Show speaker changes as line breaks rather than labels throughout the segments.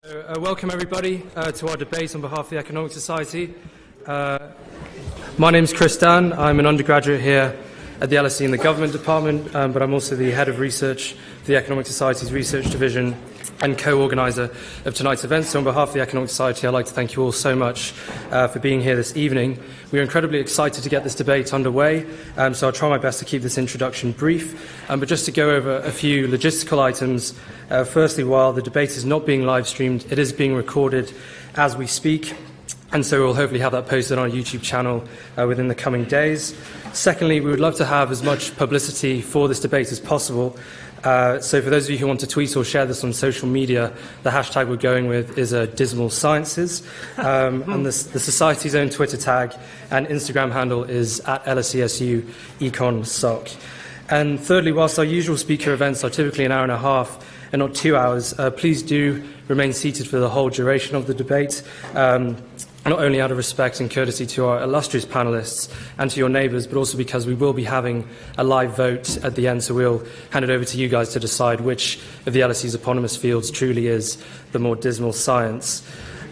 Welcome everybody to our debate on behalf of the Economic Society. My name is Chris Dan. I'm an undergraduate here at the LSE in the Government Department, but I'm also the Head of Research for the Economic Society's Research Division and co-organiser of tonight's event. So on behalf of the Economic Society, I'd like to thank you all so much for being here this evening. We are incredibly excited to get this debate underway, so I'll try my best to keep this introduction brief. But just to go over a few logistical items, firstly, while the debate is not being live streamed, it is being recorded as we speak, and so we'll hopefully have that posted on our YouTube channel within the coming days. Secondly, we would love to have as much publicity for this debate as possible. So for those of you who want to tweet or share this on social media, the hashtag we're going with is dismal sciences. And the Society's own Twitter tag and Instagram handle is at LSE SU Econ Soc. And thirdly, whilst our usual speaker events are typically an hour and a half and not 2 hours, please do remain seated for the whole duration of the debate. Not only out of respect and courtesy to our illustrious panellists and to your neighbours, but also because we will be having a live vote at the end, so we'll hand it over to you guys to decide which of the LSE's eponymous fields truly is the more dismal science.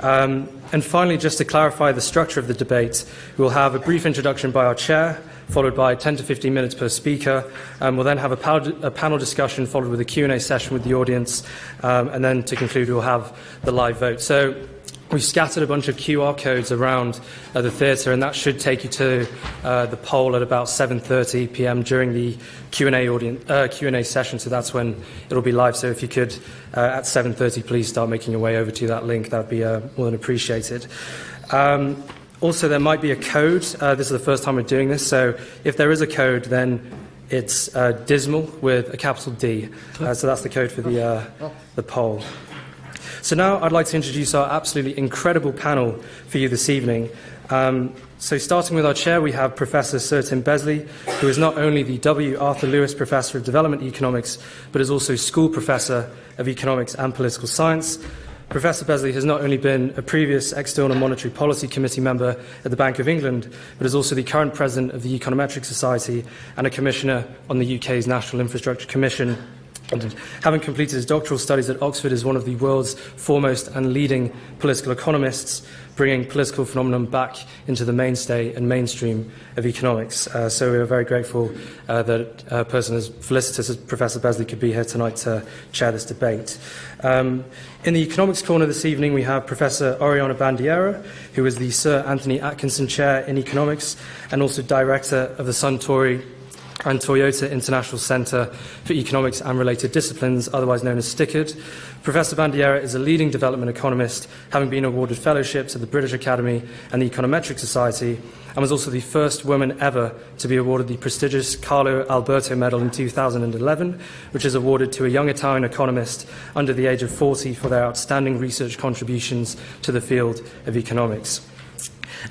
And finally, just to clarify the structure of the debate, we'll have a brief introduction by our chair, followed by 10 to 15 minutes per speaker. We'll then have a panel discussion followed with a Q&A session with the audience, and then to conclude we'll have the live vote. So we've scattered a bunch of QR codes around the theatre, and that should take you to the poll at about 7:30 p.m. during the Q&A session, so that's when it'll be live. So if you could, at 7:30, please start making your way over to that link. That would be more than appreciated. Also, there might be a code. This is the first time we're doing this, so if there is a code, then it's dismal with a capital D. So that's the code for the poll. So now I'd like to introduce our absolutely incredible panel for you this evening. So starting with our chair, we have Professor Sir Tim Besley, who is not only the W. Arthur Lewis Professor of Development Economics, but is also School Professor of Economics and Political Science. Professor Besley has not only been a previous External Monetary Policy Committee member at the Bank of England, but is also the current President of the Econometric Society and a Commissioner on the UK's National Infrastructure Commission. And having completed his doctoral studies at Oxford, is one of the world's foremost and leading political economists, bringing political phenomenon back into the mainstay and mainstream of economics. So we are very grateful that a person as felicitous as Professor Besley could be here tonight to chair this debate. In the economics corner this evening, we have Professor Oriana Bandiera, who is the Sir Anthony Atkinson Chair in Economics and also Director of the Suntory and Toyota International Centre for Economics and Related Disciplines, otherwise known as STICKED. Professor Bandiera is a leading development economist, having been awarded fellowships at the British Academy and the Econometric Society, and was also the first woman ever to be awarded the prestigious Carlo Alberto Medal in 2011, which is awarded to a young Italian economist under the age of 40 for their outstanding research contributions to the field of economics.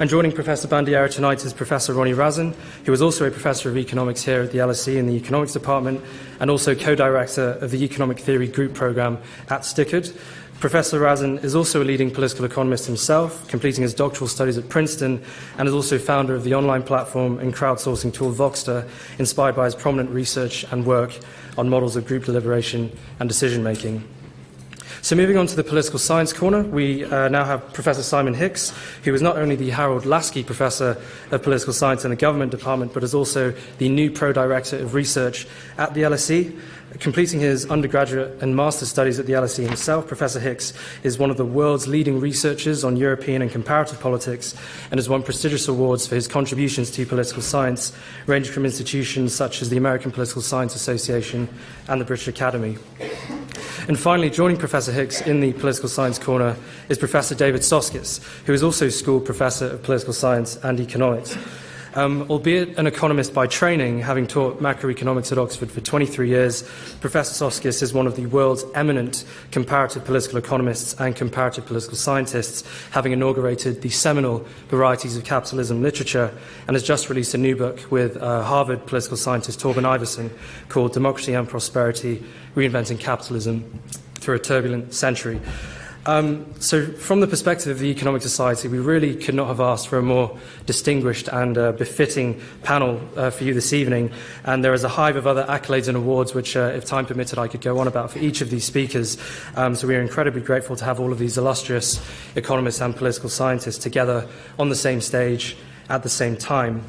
And joining Professor Bandiera tonight is Professor Ronny Razin, who is also a Professor of Economics here at the LSE in the Economics Department and also co-director of the Economic Theory Group Programme at STICKED. Professor Razin is also a leading political economist himself, completing his doctoral studies at Princeton, and is also founder of the online platform and crowdsourcing tool Voxter, inspired by his prominent research and work on models of group deliberation and decision-making. So moving on to the political science corner, we now have Professor Simon Hicks, who is not only the Harold Lasky Professor of Political Science in the Government Department, but is also the new Pro-Director of Research at the LSE. Completing his undergraduate and master's studies at the LSE himself, Professor Hicks is one of the world's leading researchers on European and comparative politics and has won prestigious awards for his contributions to political science, ranging from institutions such as the American Political Science Association and the British Academy. And finally, joining Professor Hicks in the political science corner is Professor David Soskice, who is also School Professor of Political Science and Economics. Albeit an economist by training, having taught macroeconomics at Oxford for 23 years, Professor Soskice is one of the world's eminent comparative political economists and comparative political scientists, having inaugurated the seminal Varieties of Capitalism literature, and has just released a new book with Harvard political scientist Torben Iversen called Democracy and Prosperity, Reinventing Capitalism Through a Turbulent Century. So from the perspective of the Economic Society, we really could not have asked for a more distinguished and befitting panel for you this evening. And there is a hive of other accolades and awards, which, if time permitted, I could go on about for each of these speakers. So we are incredibly grateful to have all of these illustrious economists and political scientists together on the same stage at the same time.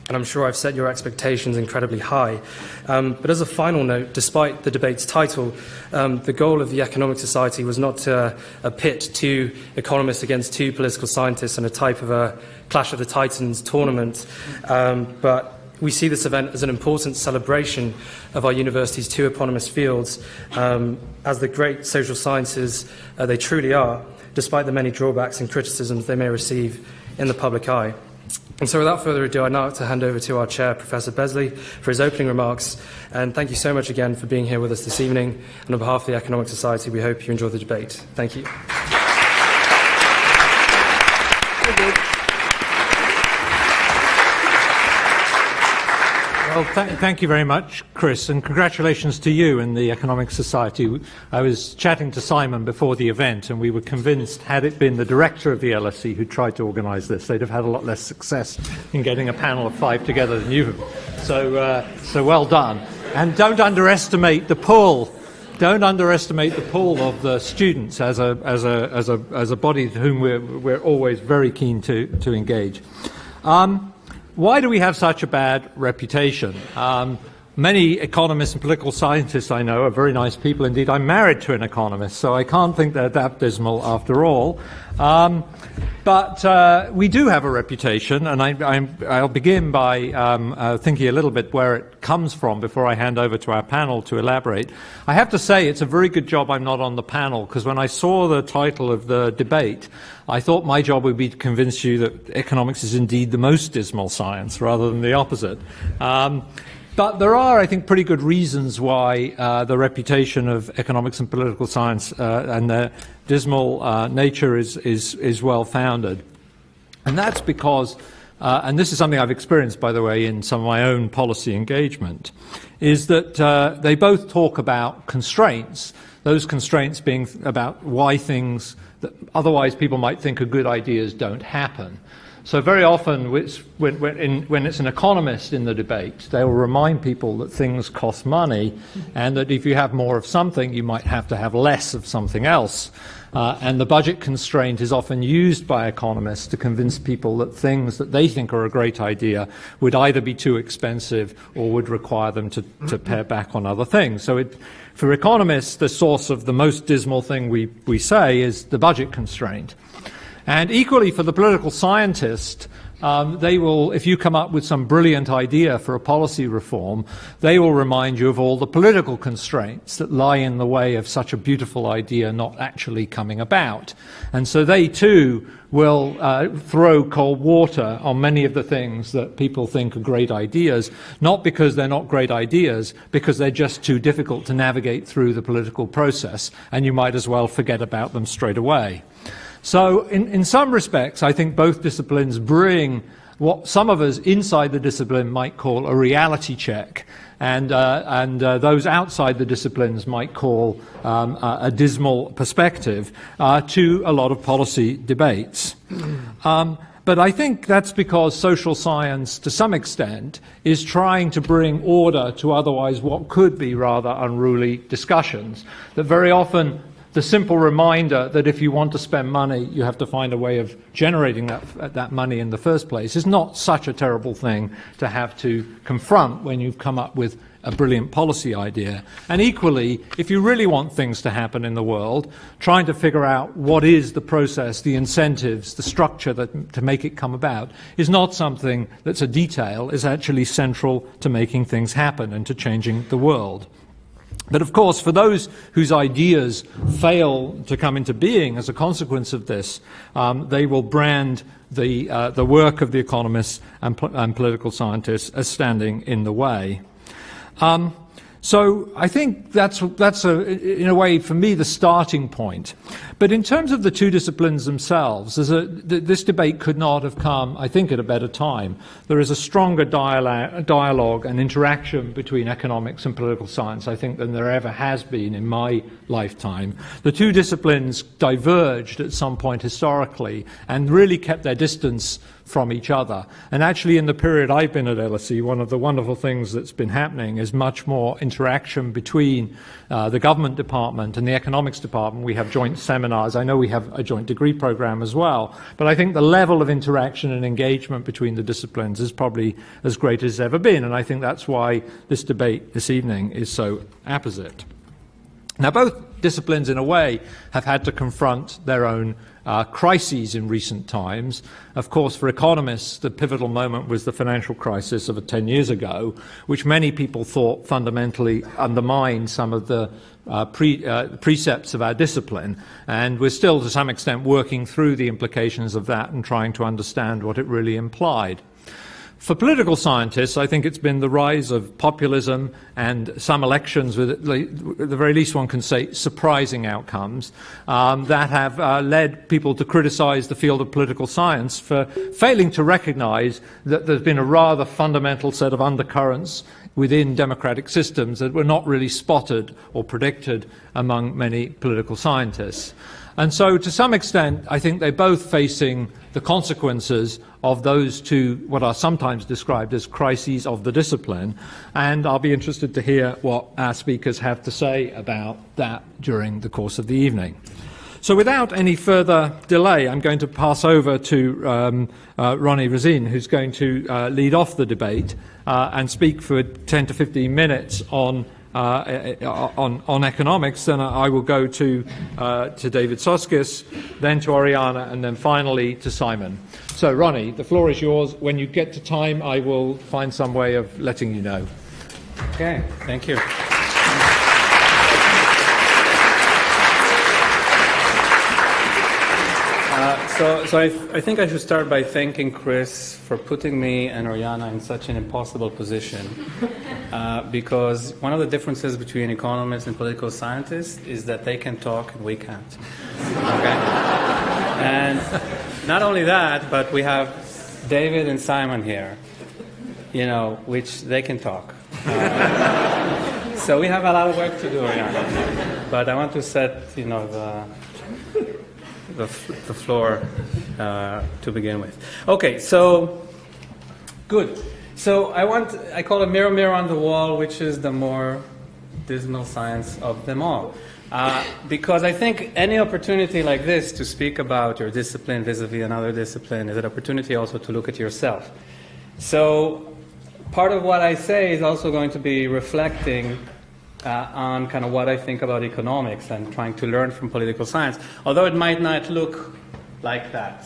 And I'm sure I've set your expectations incredibly high. But as a final note, despite the debate's title, the goal of the Economic Society was not to pit two economists against two political scientists in a type of a Clash of the Titans tournament, but we see this event as an important celebration of our university's two eponymous fields, as the great social sciences they truly are, despite the many drawbacks and criticisms they may receive in the public eye. And so without further ado, I'd now like to hand over to our chair, Professor Besley, for his opening remarks. And thank you so much again for being here with us this evening. And on behalf of the Economic Society, we hope you enjoy the debate. Thank you.
Well, thank you very much, Chris, and congratulations to you and the Economic Society. I was chatting to Simon before the event, and we were convinced, had it been the director of the LSE who tried to organise this, they'd have had a lot less success in getting a panel of 5 together than you. So well done. And don't underestimate the pull. Don't underestimate the pull of the students as a body to whom we're always very keen to engage. Why do we have such a bad reputation? Many economists and political scientists I know are very nice people indeed. I'm married to an economist, so I can't think they're that dismal after all. But we do have a reputation, and I'll begin by thinking a little bit where it comes from before I hand over to our panel to elaborate. I have to say it's a very good job I'm not on the panel, because when I saw the title of the debate, I thought my job would be to convince you that economics is indeed the most dismal science rather than the opposite. But there are, I think, pretty good reasons why the reputation of economics and political science and their dismal nature is well-founded. And that's because, and this is something I've experienced, by the way, in some of my own policy engagement, is that they both talk about constraints, those constraints being about why things that otherwise people might think are good ideas don't happen. So very often, when it's an economist in the debate, they will remind people that things cost money, and that if you have more of something, you might have to have less of something else. And the budget constraint is often used by economists to convince people that things that they think are a great idea would either be too expensive or would require them to pare back on other things. So for economists, the source of the most dismal thing we say is the budget constraint. And equally for the political scientist, they will, if you come up with some brilliant idea for a policy reform, they will remind you of all the political constraints that lie in the way of such a beautiful idea not actually coming about. And so they too will throw cold water on many of the things that people think are great ideas, not because they're not great ideas, because they're just too difficult to navigate through the political process, and you might as well forget about them straight away. So in some respects, I think both disciplines bring what some of us inside the discipline might call a reality check, and those outside the disciplines might call a dismal perspective to a lot of policy debates. But I think that's because social science, to some extent, is trying to bring order to otherwise what could be rather unruly discussions, that very often the simple reminder that if you want to spend money, you have to find a way of generating that money in the first place is not such a terrible thing to have to confront when you've come up with a brilliant policy idea. And equally, if you really want things to happen in the world, trying to figure out what is the process, the incentives, the structure to make it come about is not something that's a detail, it's actually central to making things happen and to changing the world. But of course, for those whose ideas fail to come into being as a consequence of this, they will brand the work of the economists and political scientists as standing in the way. So I think that's in a way, for me, the starting point. But in terms of the two disciplines themselves, this debate could not have come, I think, at a better time. There is a stronger dialogue and interaction between economics and political science, I think, than there ever has been in my lifetime. The two disciplines diverged at some point historically and really kept their distance from each other. And actually, in the period I've been at LSE, one of the wonderful things that's been happening is much more interaction between the government department and the economics department. We have joint seminars. I know we have a joint degree program as well. But I think the level of interaction and engagement between the disciplines is probably as great as it's ever been. And I think that's why this debate this evening is so apposite. Now, both disciplines, in a way, have had to confront their own crises in recent times. Of course, for economists, the pivotal moment was the financial crisis of 10 years ago, which many people thought fundamentally undermined some of the precepts of our discipline. And we're still, to some extent, working through the implications of that and trying to understand what it really implied. For political scientists, I think it's been the rise of populism and some elections with, at the very least one can say, surprising outcomes that have led people to criticize the field of political science for failing to recognize that there's been a rather fundamental set of undercurrents within democratic systems that were not really spotted or predicted among many political scientists. And so, to some extent, I think they're both facing the consequences of those two, what are sometimes described as crises of the discipline, and I'll be interested to hear what our speakers have to say about that during the course of the evening. So without any further delay, I'm going to pass over to Ronny Razin, who's going to lead off the debate and speak for 10 to 15 minutes on economics. Then I will go to David Soskice, then to Oriana, and then finally to Simon. So, Ronny, the floor is yours. When you get to time, I will find some way of letting you know.
Okay, thank you. So I think I should start by thanking Chris for putting me and Oriana in such an impossible position, because one of the differences between economists and political scientists is that they can talk and we can't. Okay? And not only that, but we have David and Simon here, which they can talk. So we have a lot of work to do, Oriana. But I want to set, the floor to begin with. Okay, so good. So I call it mirror, mirror on the wall, which is the more dismal science of them all. Because I think any opportunity like this to speak about your discipline vis-a-vis another discipline is an opportunity also to look at yourself. So part of what I say is also going to be reflecting on kind of what I think about economics and trying to learn from political science, although it might not look like that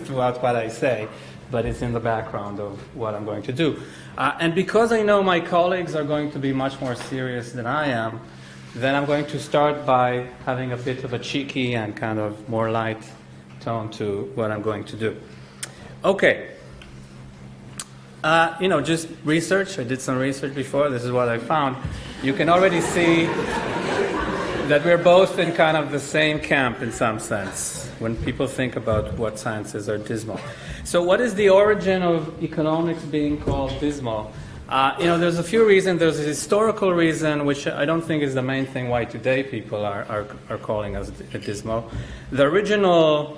throughout what I say, but it's in the background of what I'm going to do. And because I know my colleagues are going to be much more serious than I am, then I'm going to start by having a bit of a cheeky and kind of more light tone to what I'm going to do. Okay. Just research. I did some research before. This is what I found. You can already see that we're both in kind of the same camp in some sense when people think about what sciences are dismal. So what is the origin of economics being called dismal? There's a few reasons. There's a historical reason, which I don't think is the main thing why today people are calling us dismal. The original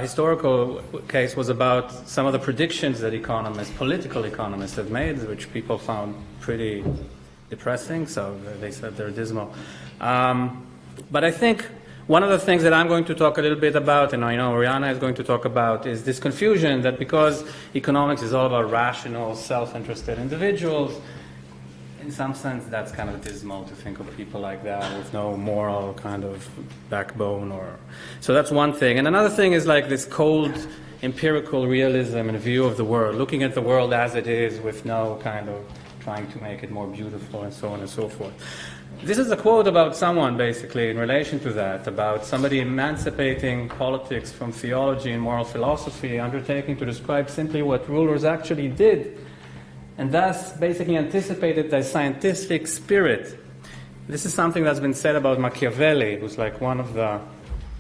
historical case was about some of the predictions that political economists have made, which people found pretty depressing, so they said they're dismal. But I think one of the things that I'm going to talk a little bit about, and I know Ariana is going to talk about, is this confusion that because economics is all about rational, self-interested individuals, in some sense that's kind of dismal to think of people like that with no moral kind of backbone. So that's one thing. And another thing is like this cold empirical realism and view of the world, looking at the world as it is with no kind of trying to make it more beautiful and so on and so forth. This is a quote about someone, basically, in relation to that, about somebody emancipating politics from theology and moral philosophy, undertaking to describe simply what rulers actually did, and thus basically anticipated the scientific spirit This is something that's been said about Machiavelli, who's like one of the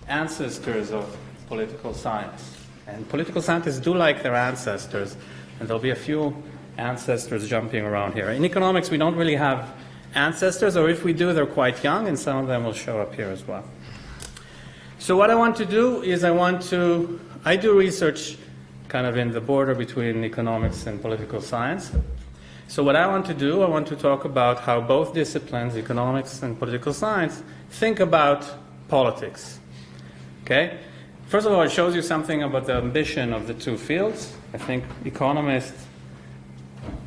ancestors of political science. And political scientists do like their ancestors, and there'll be a few ancestors jumping around here. In economics, we don't really have ancestors, or if we do, they're quite young, and some of them will show up here as well. So what I want to do is I do research kind of in the border between economics and political science. So what I want to do, I want to talk about how both disciplines, economics and political science, think about politics. Okay? First of all, it shows you something about the ambition of the two fields. I think economists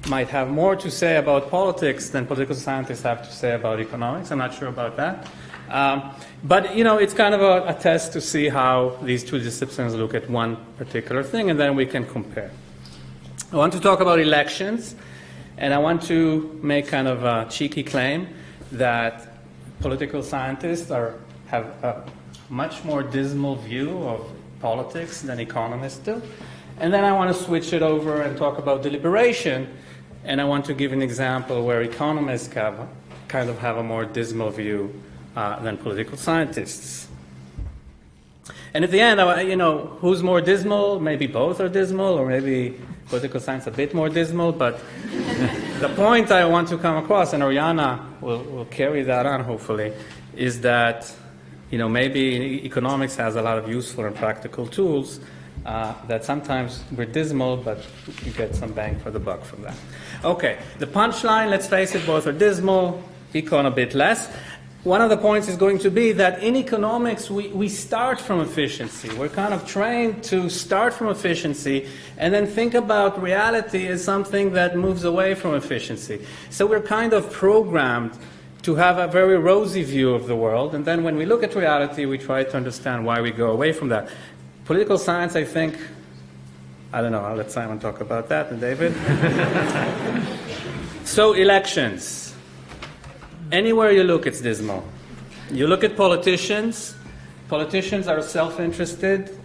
might have more to say about politics than political scientists have to say about economics. I'm not sure about that. But, it's kind of a test to see how these two disciplines look at one particular thing, and then we can compare. I want to talk about elections, and I want to make kind of a cheeky claim that political scientists have a much more dismal view of politics than economists do. And then I want to switch it over and talk about deliberation, and I want to give an example where economists kind of have a more dismal view than political scientists. And at the end, who's more dismal? Maybe both are dismal, or maybe political science a bit more dismal, but the point I want to come across, and Oriana will carry that on hopefully, is that maybe economics has a lot of useful and practical tools that sometimes we're dismal, but you get some bang for the buck from that. Okay, the punchline, let's face it, both are dismal, econ a bit less. One of the points is going to be that in economics, we start from efficiency. We're kind of trained to start from efficiency and then think about reality as something that moves away from efficiency. So we're kind of programmed to have a very rosy view of the world, and then when we look at reality, we try to understand why we go away from that. Political science, I think, I don't know, I'll let Simon talk about that, and David. So elections. Anywhere you look, it's dismal. You look at politicians are self-interested,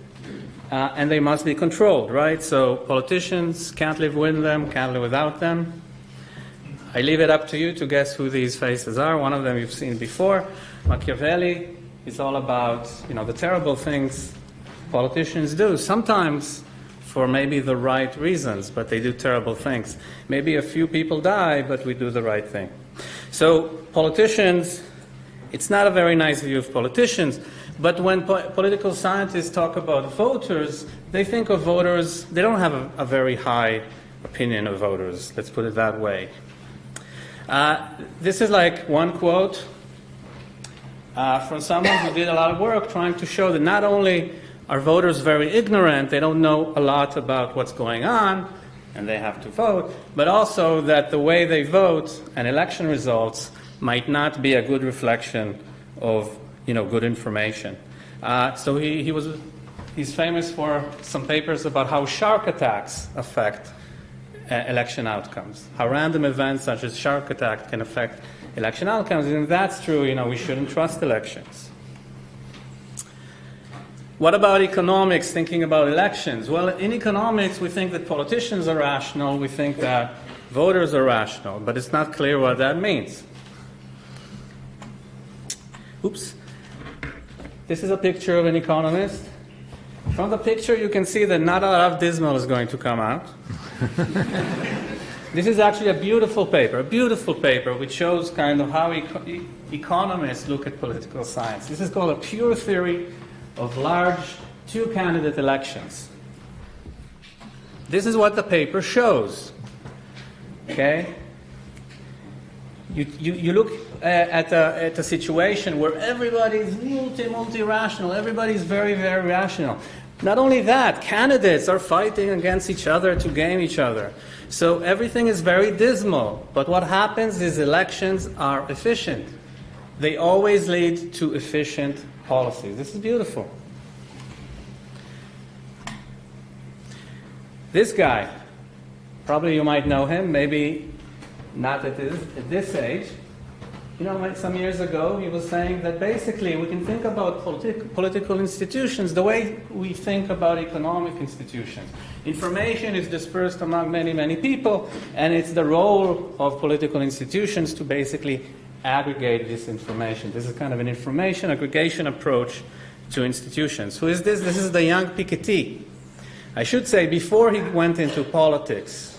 and they must be controlled, right? So politicians can't live with them, can't live without them. I leave it up to you to guess who these faces are. One of them you've seen before. Machiavelli is all about, the terrible things politicians do. Sometimes for maybe the right reasons, but they do terrible things. Maybe a few people die, but we do the right thing. So politicians, it's not a very nice view of politicians, but when political scientists talk about voters, they think of voters, they don't have a very high opinion of voters, let's put it that way. This is like one quote from someone who did a lot of work trying to show that not only are voters very ignorant, they don't know a lot about what's going on, and they have to vote, but also that the way they vote and election results might not be a good reflection of good information. So he's famous for some papers about how shark attacks affect election outcomes, how random events such as shark attack can affect election outcomes, and if that's true, we shouldn't trust elections. What about economics, thinking about elections? Well, in economics, we think that politicians are rational, we think that voters are rational, but it's not clear what that means. Oops. This is a picture of an economist. From the picture, you can see that not a lot of dismal is going to come out. This is actually a beautiful paper which shows kind of how economists look at political science. This is called a pure theory of large two-candidate elections. This is what the paper shows. Okay? You look at a situation where everybody's multi-rational, everybody's very, very rational. Not only that, candidates are fighting against each other to game each other. So everything is very dismal. But what happens is elections are efficient. They always lead to efficient policies. This is beautiful. This guy, probably you might know him, maybe not at this age. Some years ago, he was saying that basically we can think about political institutions the way we think about economic institutions. Information is dispersed among many, many people, and it's the role of political institutions to basically aggregate this information. This is kind of an information aggregation approach to institutions. Who is this? This is the young Piketty. I should say, before he went into politics.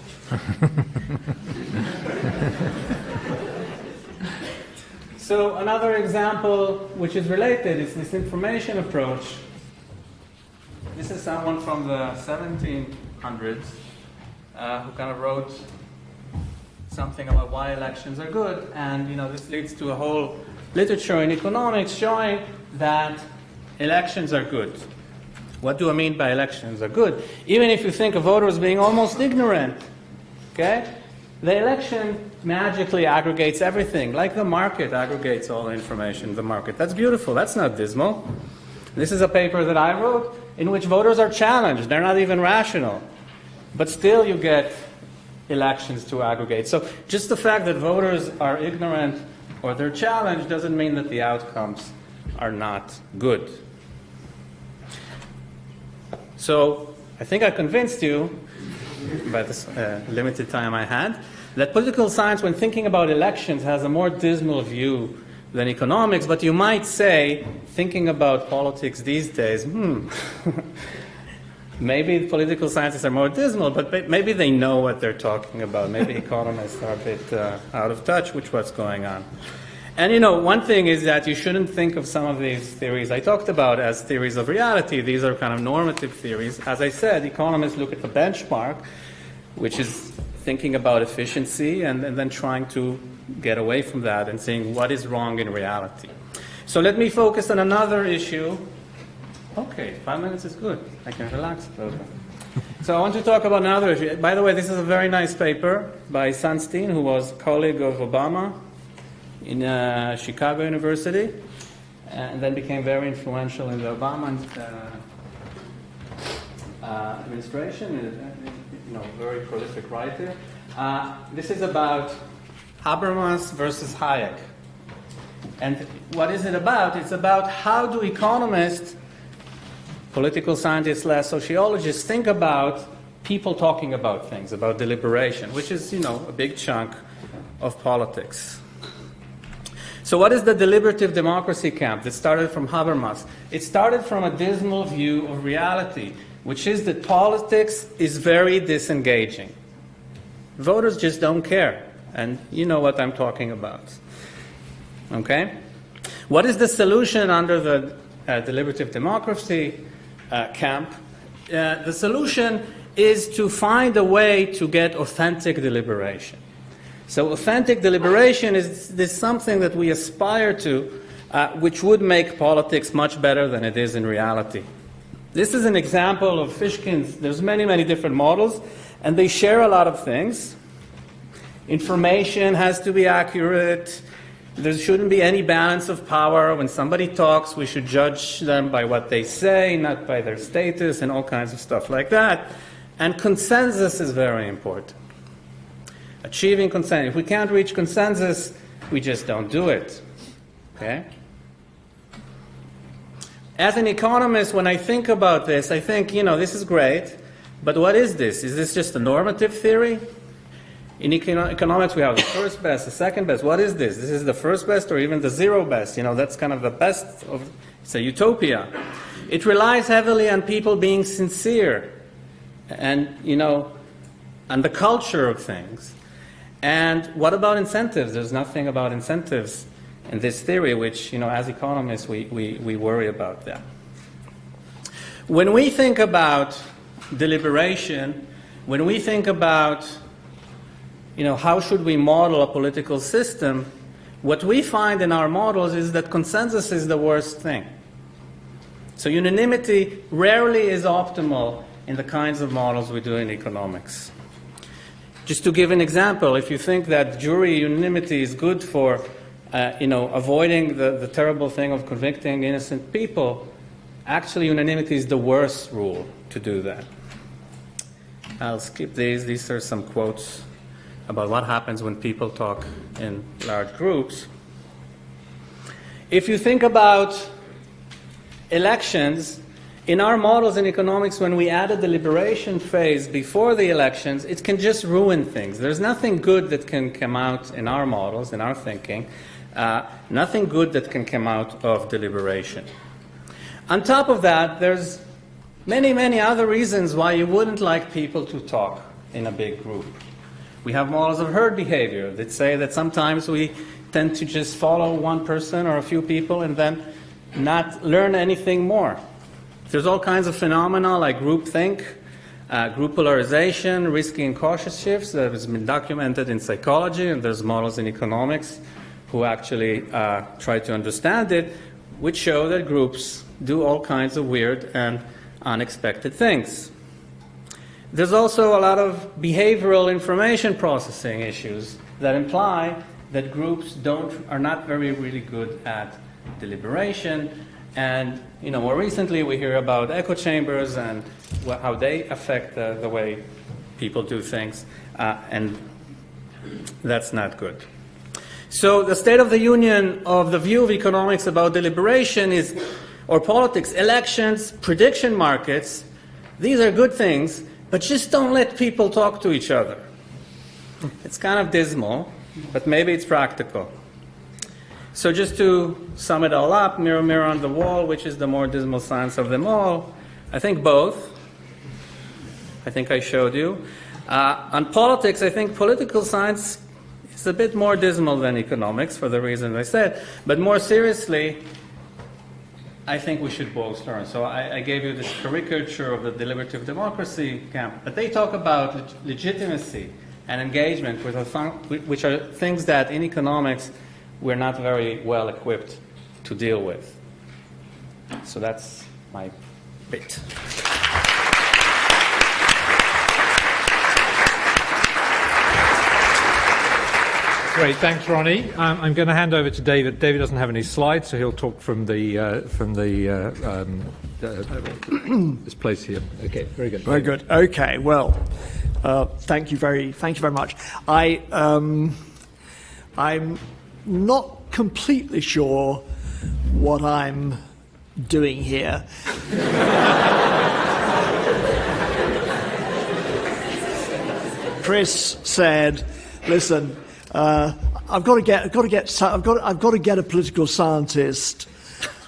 So another example which is related is this information approach. This is someone from the 1700s who kind of wrote something about why elections are good, and this leads to a whole literature in economics showing that elections are good. What do I mean by elections are good? Even if you think of voters being almost ignorant, okay? The election magically aggregates everything, like the market aggregates all the information in the market. That's beautiful. That's not dismal. This is a paper that I wrote in which voters are challenged. They're not even rational. But still you get elections to aggregate. So just the fact that voters are ignorant or they're challenged doesn't mean that the outcomes are not good. So I think I convinced you, by this limited time I had, that political science, when thinking about elections, has a more dismal view than economics. But you might say, thinking about politics these days, maybe political scientists are more dismal, but maybe they know what they're talking about. Maybe economists are a bit out of touch with what's going on. And one thing is that you shouldn't think of some of these theories I talked about as theories of reality. These are kind of normative theories. As I said, economists look at the benchmark, which is thinking about efficiency and then trying to get away from that and saying what is wrong in reality. So let me focus on another issue. Okay, 5 minutes is good. I can relax a little bit. So I want to talk about another issue. By the way, this is a very nice paper by Sunstein, who was a colleague of Obama in Chicago University, and then became very influential in the Obama administration. Very prolific writer. This is about Habermas versus Hayek. And what is it about? It's about how do economists, political scientists, sociologists think about people talking about things, about deliberation, which is, a big chunk of politics. So what is the deliberative democracy camp that started from Habermas? It started from a dismal view of reality, which is that politics is very disengaging. Voters just don't care. And you know what I'm talking about. Okay? What is the solution under the deliberative democracy camp? The solution is to find a way to get authentic deliberation. So authentic deliberation is something that we aspire to, which would make politics much better than it is in reality. This is an example of Fishkin's. There's many, many different models, and they share a lot of things. Information has to be accurate. There shouldn't be any balance of power. When somebody talks, we should judge them by what they say, not by their status, and all kinds of stuff like that. And consensus is very important. Achieving consensus. If we can't reach consensus, we just don't do it. Okay? As an economist, when I think about this, I think, this is great, but what is this? Is this just a normative theory? In economics, we have the first best, the second best. What is this? This is the first best or even the zero best. That's kind of the best of, it's a utopia. It relies heavily on people being sincere and, on the culture of things. And what about incentives? There's nothing about incentives in this theory, which, as economists, we worry about that. When we think about deliberation, when we think about, how should we model a political system, what we find in our models is that consensus is the worst thing. So unanimity rarely is optimal in the kinds of models we do in economics. Just to give an example, if you think that jury unanimity is good for avoiding the terrible thing of convicting innocent people, actually unanimity is the worst rule to do that. I'll skip these. These are some quotes about what happens when people talk in large groups. If you think about elections, in our models in economics, when we add a deliberation phase before the elections, it can just ruin things. There's nothing good that can come out in our models, in our thinking, Nothing good that can come out of deliberation. On top of that, there's many, many other reasons why you wouldn't like people to talk in a big group. We have models of herd behavior that say that sometimes we tend to just follow one person or a few people and then not learn anything more. There's all kinds of phenomena like groupthink, group polarization, risky and cautious shifts that has been documented in psychology, and there's models in economics who actually try to understand it, which show that groups do all kinds of weird and unexpected things. There's also a lot of behavioral information processing issues that imply that groups are not really good at deliberation. And more recently we hear about echo chambers and how they affect the way people do things, and that's not good. So the State of the Union of the view of economics about deliberation or politics, elections, prediction markets, these are good things, but just don't let people talk to each other. It's kind of dismal, but maybe it's practical. So just to sum it all up, mirror, mirror on the wall, which is the more dismal science of them all? I think both. I think I showed you. On politics, I think political science is a bit more dismal than economics for the reasons I said. But more seriously, I think we should both learn. So I gave you this caricature of the deliberative democracy camp. But they talk about legitimacy and engagement, which are things that in economics we're not very well equipped to deal with. So that's my bit.
Great, thanks, Ronny. I'm going to hand over to David. David doesn't have any slides, so he'll talk from this place here. Okay, very good.
Very good. Okay, well, thank you very much. I'm not completely sure what I'm doing here. Chris said, "Listen, I've got to get a political scientist."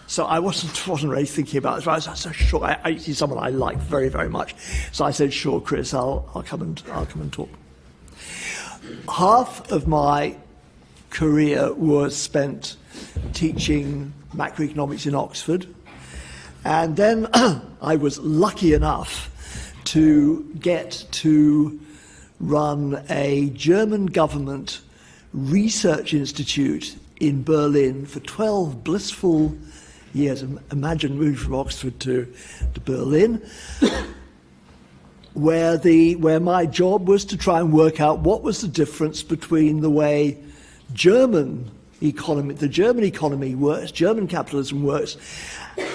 So I wasn't really thinking about this. Right? I said, "Sure." He's someone I like very, very much. So I said, "Sure, Chris, I'll come and talk." Half of my career was spent teaching macroeconomics in Oxford, and then I was lucky enough to get to run a German government research institute in Berlin for 12 blissful years. Imagine moving from Oxford to Berlin, where my job was to try and work out what was the difference between the way the German economy works, German capitalism works,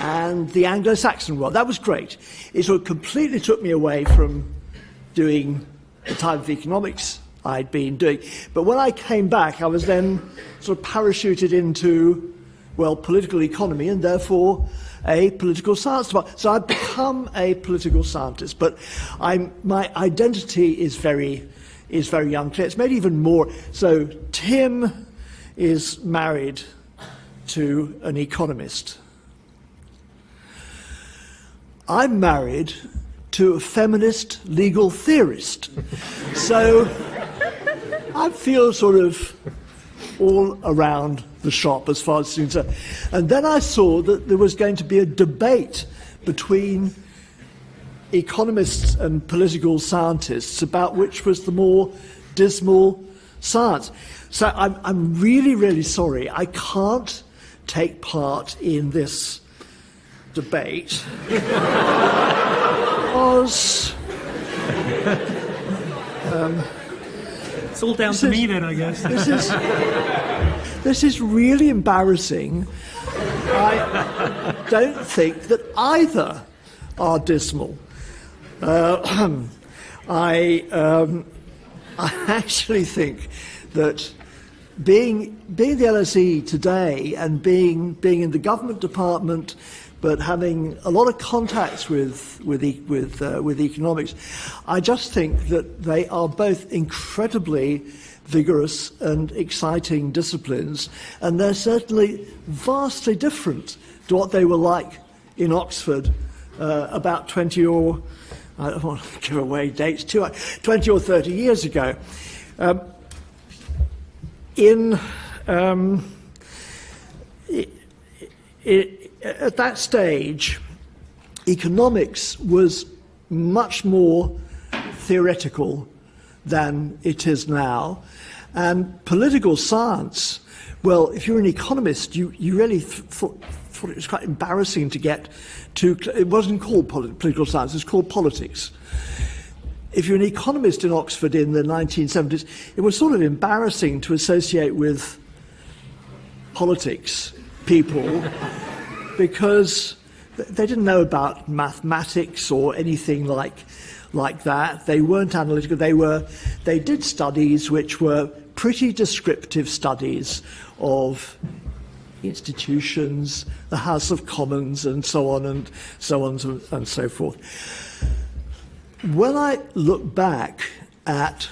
and the Anglo-Saxon world. That was great. It sort of completely took me away from doing the type of economics I'd been doing. But when I came back, I was then sort of parachuted into, well, political economy and therefore a political science department. So I've become a political scientist, but my identity is very unclear. It's made even more. So Tim is married to an economist. I'm married to a feminist legal theorist. So I feel sort of all around the shop as far as students are. And then I saw that there was going to be a debate between economists and political scientists about which was the more dismal science. So I'm really, really sorry. I can't take part in this debate because
it's all down to me then, I guess.
This is really embarrassing. I don't think that either are dismal. I actually think that being the LSE today and being in the government department, but having a lot of contacts with economics, I just think that they are both incredibly vigorous and exciting disciplines, and they're certainly vastly different to what they were like in Oxford about 20 or, I don't want to give away dates, 20 or 30 years ago. At that stage, economics was much more theoretical than it is now. And political science, well, if you're an economist, you really thought it was quite embarrassing to get to. It wasn't called political science, it was called politics. If you're an economist in Oxford in the 1970s, it was sort of embarrassing to associate with politics people because they didn't know about mathematics or anything like that. They weren't analytical. They did studies which were pretty descriptive studies of institutions, the House of Commons, and so on and so forth. When I look back at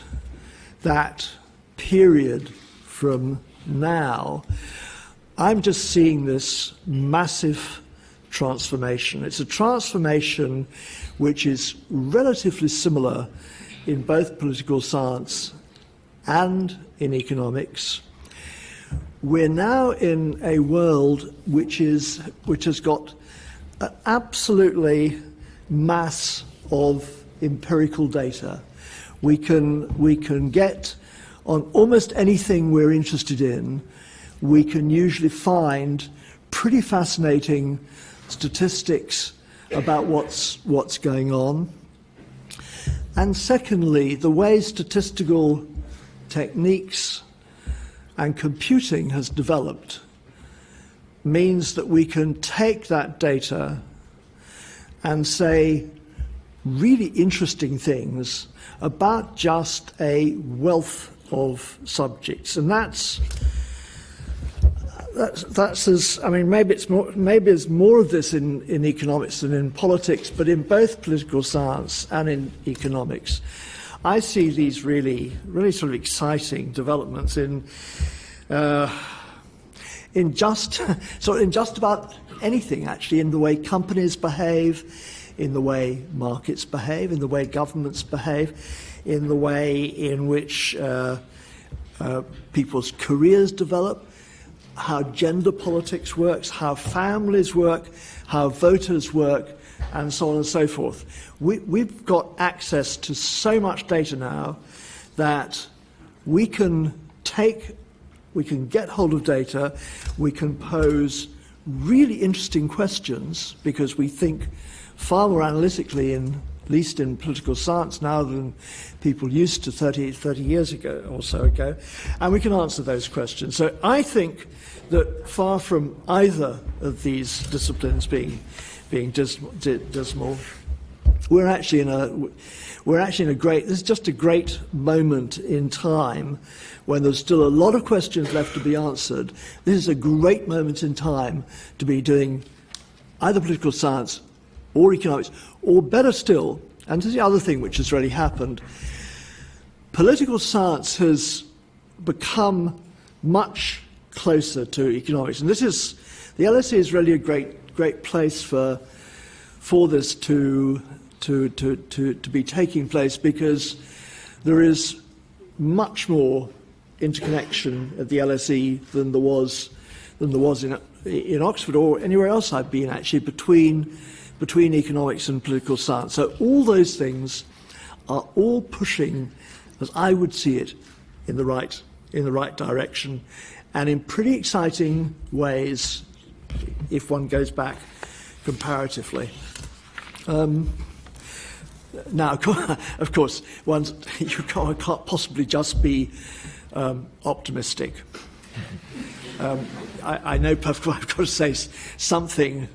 that period from now, I'm just seeing this massive transformation. It's a transformation which is relatively similar in both political science and in economics. We're now in a world which has got an absolutely mass of empirical data. We can get on almost anything we're interested in. We can usually find pretty fascinating statistics about what's going on. And secondly, the way statistical techniques and computing has developed means that we can take that data and say really interesting things about just a wealth of subjects. And that's as, I mean, maybe there's more of this in economics than in politics, but in both political science and in economics, I see these really sort of exciting developments in just about anything, actually, in the way companies behave, in the way markets behave, in the way governments behave, in the way in which people's careers develop, how gender politics works, how families work, how voters work, and so on and so forth. We've got access to so much data now that we can get hold of data, we can pose really interesting questions because we think far more analytically, at least in political science now, than people used to 30 years ago or so ago, and we can answer those questions. So I think that far from either of these disciplines being dismal, we're actually in a great. This is just a great moment in time when there's still a lot of questions left to be answered. This is a great moment in time to be doing either political science or economics, or better still, and this is the other thing which has really happened, political science has become much closer to economics. And this is, the LSE is really a great place for this to be taking place, because there is much more interconnection at the LSE than there was in Oxford or anywhere else I've been, actually, between economics and political science. So all those things are all pushing, as I would see it, in the right direction, and in pretty exciting ways if one goes back comparatively. Now, of course, you can't possibly just be optimistic. I know I've got to say something.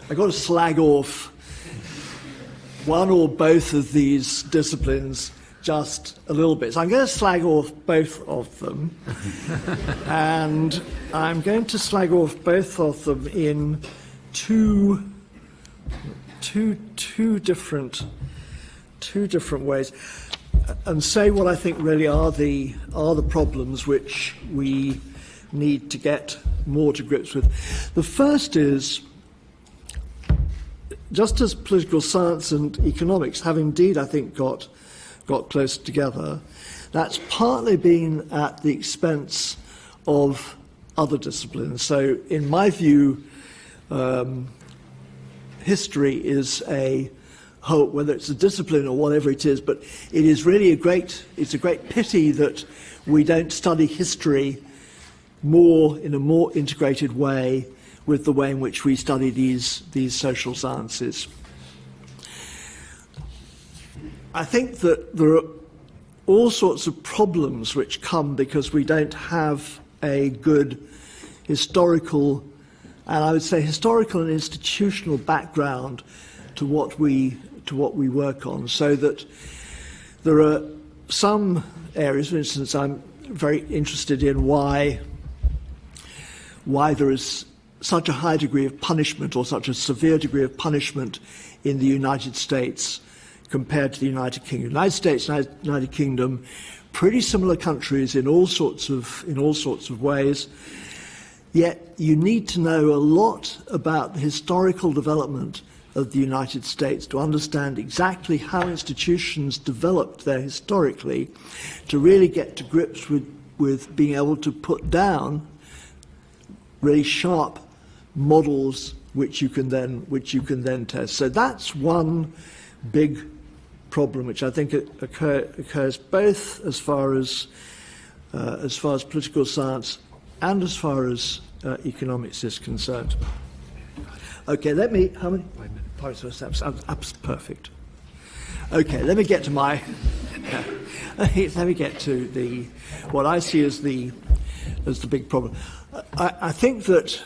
I've got to slag off one or both of these disciplines just a little bit. So I'm going to slag off both of them. And I'm going to slag off both of them in two two different ways, and say what I think really are the problems which we need to get more to grips with. The first is, just as political science and economics have indeed, I think, got close together, that's partly been at the expense of other disciplines. So, in my view, history is a whole, whether it's a discipline or whatever it is, but it is really it's a great pity that we don't study history in a more integrated way with the way in which we study these social sciences. I think that there are all sorts of problems which come because we don't have a good historical, and I would say historical and institutional background to what we work on, so that there are some areas, for instance, I'm very interested in why there is such a high degree of punishment, or such a severe degree of punishment in the United States compared to the United Kingdom. United States and United Kingdom, pretty similar countries in all sorts of ways. Yet you need to know a lot about the historical development of the United States to understand exactly how institutions developed there historically, to really get to grips with being able to put down really sharp models which you can then test. So that's one big problem which I think occurs both as far as political science and as far as economics is concerned. Okay, how many? That's perfect. Okay, let me get to what I see as the big problem. I think that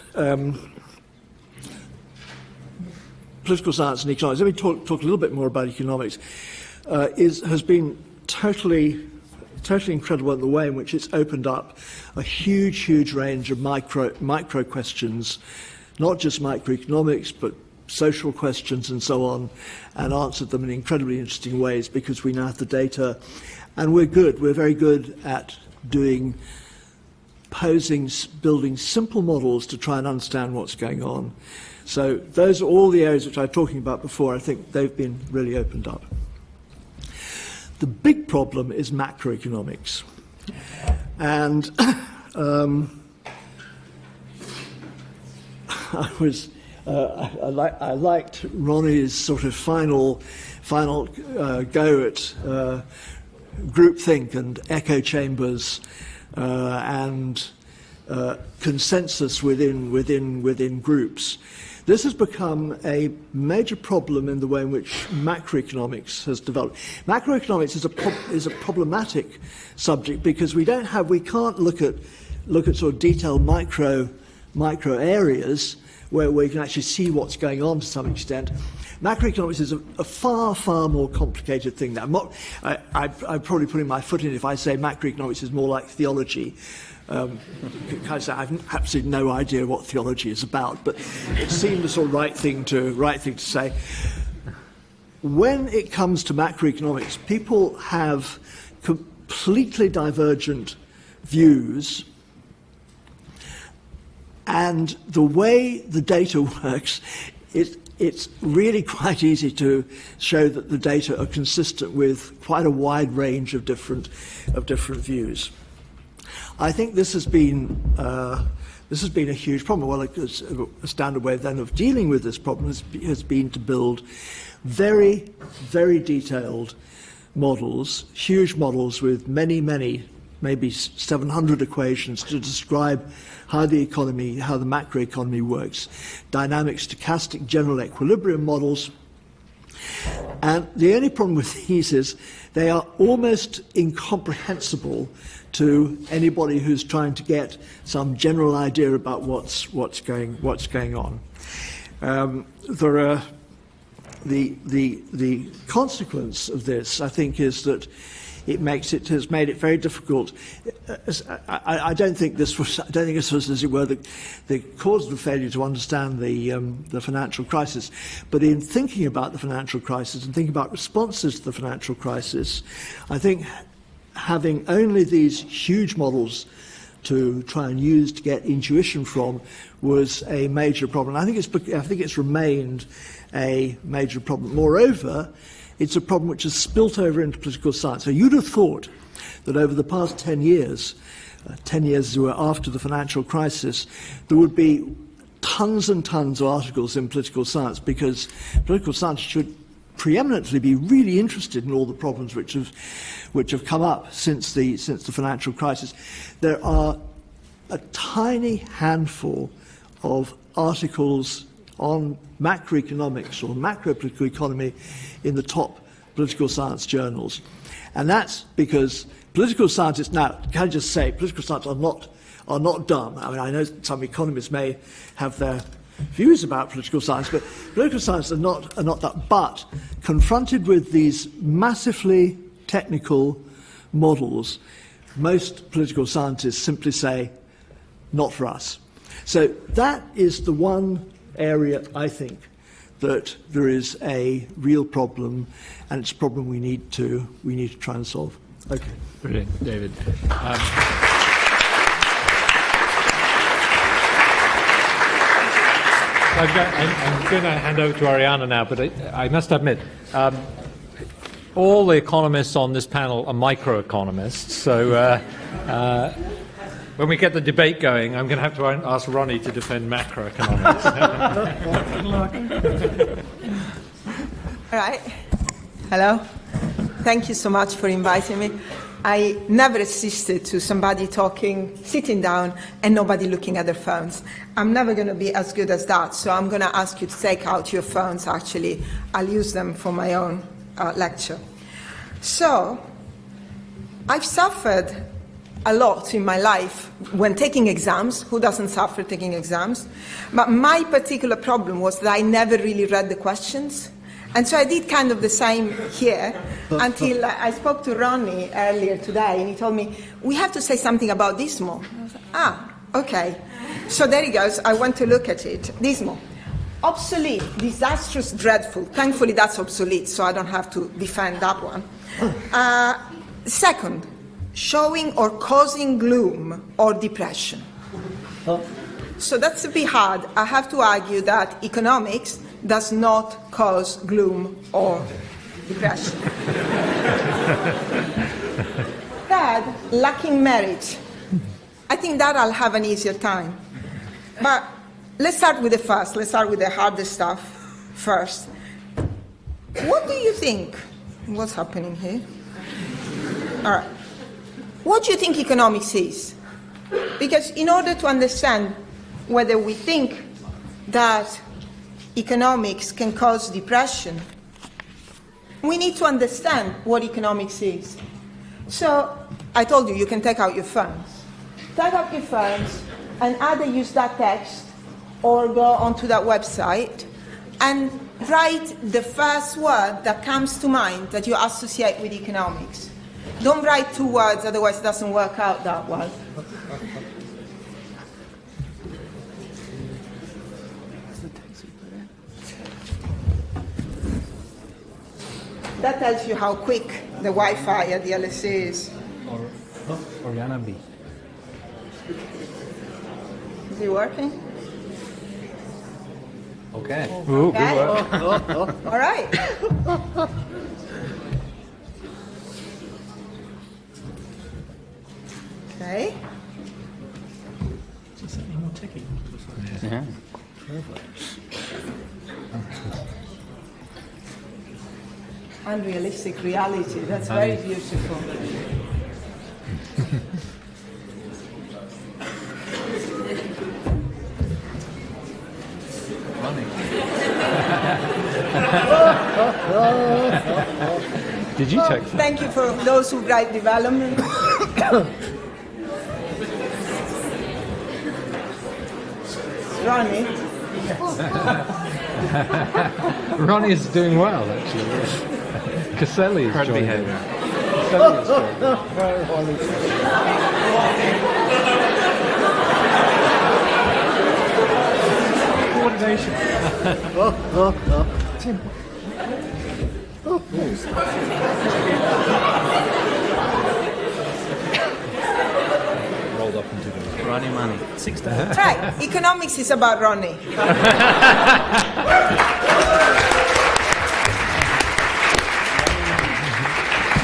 political science and economics, let me talk a little bit more about economics, has been totally incredible in the way in which it's opened up a huge range of micro questions, not just microeconomics, but social questions and so on, and answered them in incredibly interesting ways because we now have the data, and we're very good at building simple models to try and understand what's going on. So those are all the areas which I was talking about before. I think they've been really opened up. The big problem is macroeconomics. And I liked Ronny's sort of final go at groupthink and echo chambers and consensus within groups. This has become a major problem in the way in which macroeconomics has developed. Macroeconomics is a problematic subject because we can't look at sort of detailed micro areas where we can actually see what's going on to some extent. Macroeconomics is a far more complicated thing. Now, I'm probably putting my foot in it if I say macroeconomics is more like theology. I have absolutely no idea what theology is about, but it seemed the sort of right thing to say. When it comes to macroeconomics, people have completely divergent views, and the way the data works, it's really quite easy to show that the data are consistent with quite a wide range of different views. I think this has been a huge problem. Well, a standard way then of dealing with this problem has been to build very detailed models, huge models with many, maybe 700 equations to describe how the macroeconomy works, dynamic, stochastic, general equilibrium models. And the only problem with these is they are almost incomprehensible to anybody who's trying to get some general idea about what's going on. the consequence of this, I think, is that it has made it very difficult. I don't think this was, as it were, the cause of the failure to understand the financial crisis. But in thinking about the financial crisis and thinking about responses to the financial crisis, I think having only these huge models to try and use to get intuition from was a major problem. I think it's remained a major problem. Moreover, it's a problem which has spilt over into political science. So you'd have thought that over the past 10 years, 10 years after the financial crisis, there would be tons and tons of articles in political science, because political science should preeminently be really interested in all the problems which have come up since the financial crisis. There are a tiny handful of articles on macroeconomics or macro-political economy in the top political science journals. And that's because political scientists, now, can I just say, political scientists are not dumb. I mean, I know some economists may have their views about political science, but political scientists are not that. But confronted with these massively technical models, most political scientists simply say, not for us. So that is the one area, I think, that there is a real problem, and it's a problem we need to try and solve. Okay.
Brilliant, David. I'm going to hand over to Ariana now, but I must admit, all the economists on this panel are microeconomists, so when we get the debate going, I'm going to have to ask Ronny to defend macroeconomics.
All right. Hello. Thank you so much for inviting me. I never assisted to somebody talking, sitting down, and nobody looking at their phones. I'm never going to be as good as that, so I'm going to ask you to take out your phones, actually. I'll use them for my own lecture. So, I've suffered a lot in my life when taking exams. Who doesn't suffer taking exams? But my particular problem was that I never really read the questions. And so I did kind of the same here until I spoke to Ronny earlier today, and he told me, we have to say something about dismal. I was like, okay. So there he goes. I went to look at it. Dismal. Obsolete, disastrous, dreadful. Thankfully, that's obsolete, so I don't have to defend that one. Second, showing or causing gloom or depression. So that's a bit hard. I have to argue that economics does not cause gloom or depression. Third, lacking merit. I think that I'll have an easier time. But let's start with the first. Let's start with the hardest stuff first. What do you think? What's happening here? All right. What do you think economics is? Because in order to understand whether we think that economics can cause depression, we need to understand what economics is. So I told you, you can take out your phones. Take out your phones and either use that text or go onto that website and write the first word that comes to mind that you associate with economics. Don't write two words, otherwise it doesn't work out that well. That tells you how quick the Wi-Fi at the LSE is.
Oriana B.
Is it working?
Okay.
Ooh,
Okay.
good work.
All right. Okay.
Yeah.
Unrealistic reality. That's very beautiful.
Did you text that?
Thank you for those who write development. Ronny.
Ronny is doing well, actually. Caselli is joining.
behavior.
Caselli is joining.
Coordination.
Tim.
Rolled up into the
Ronny money.
6 days.
Right, economics is about Ronny.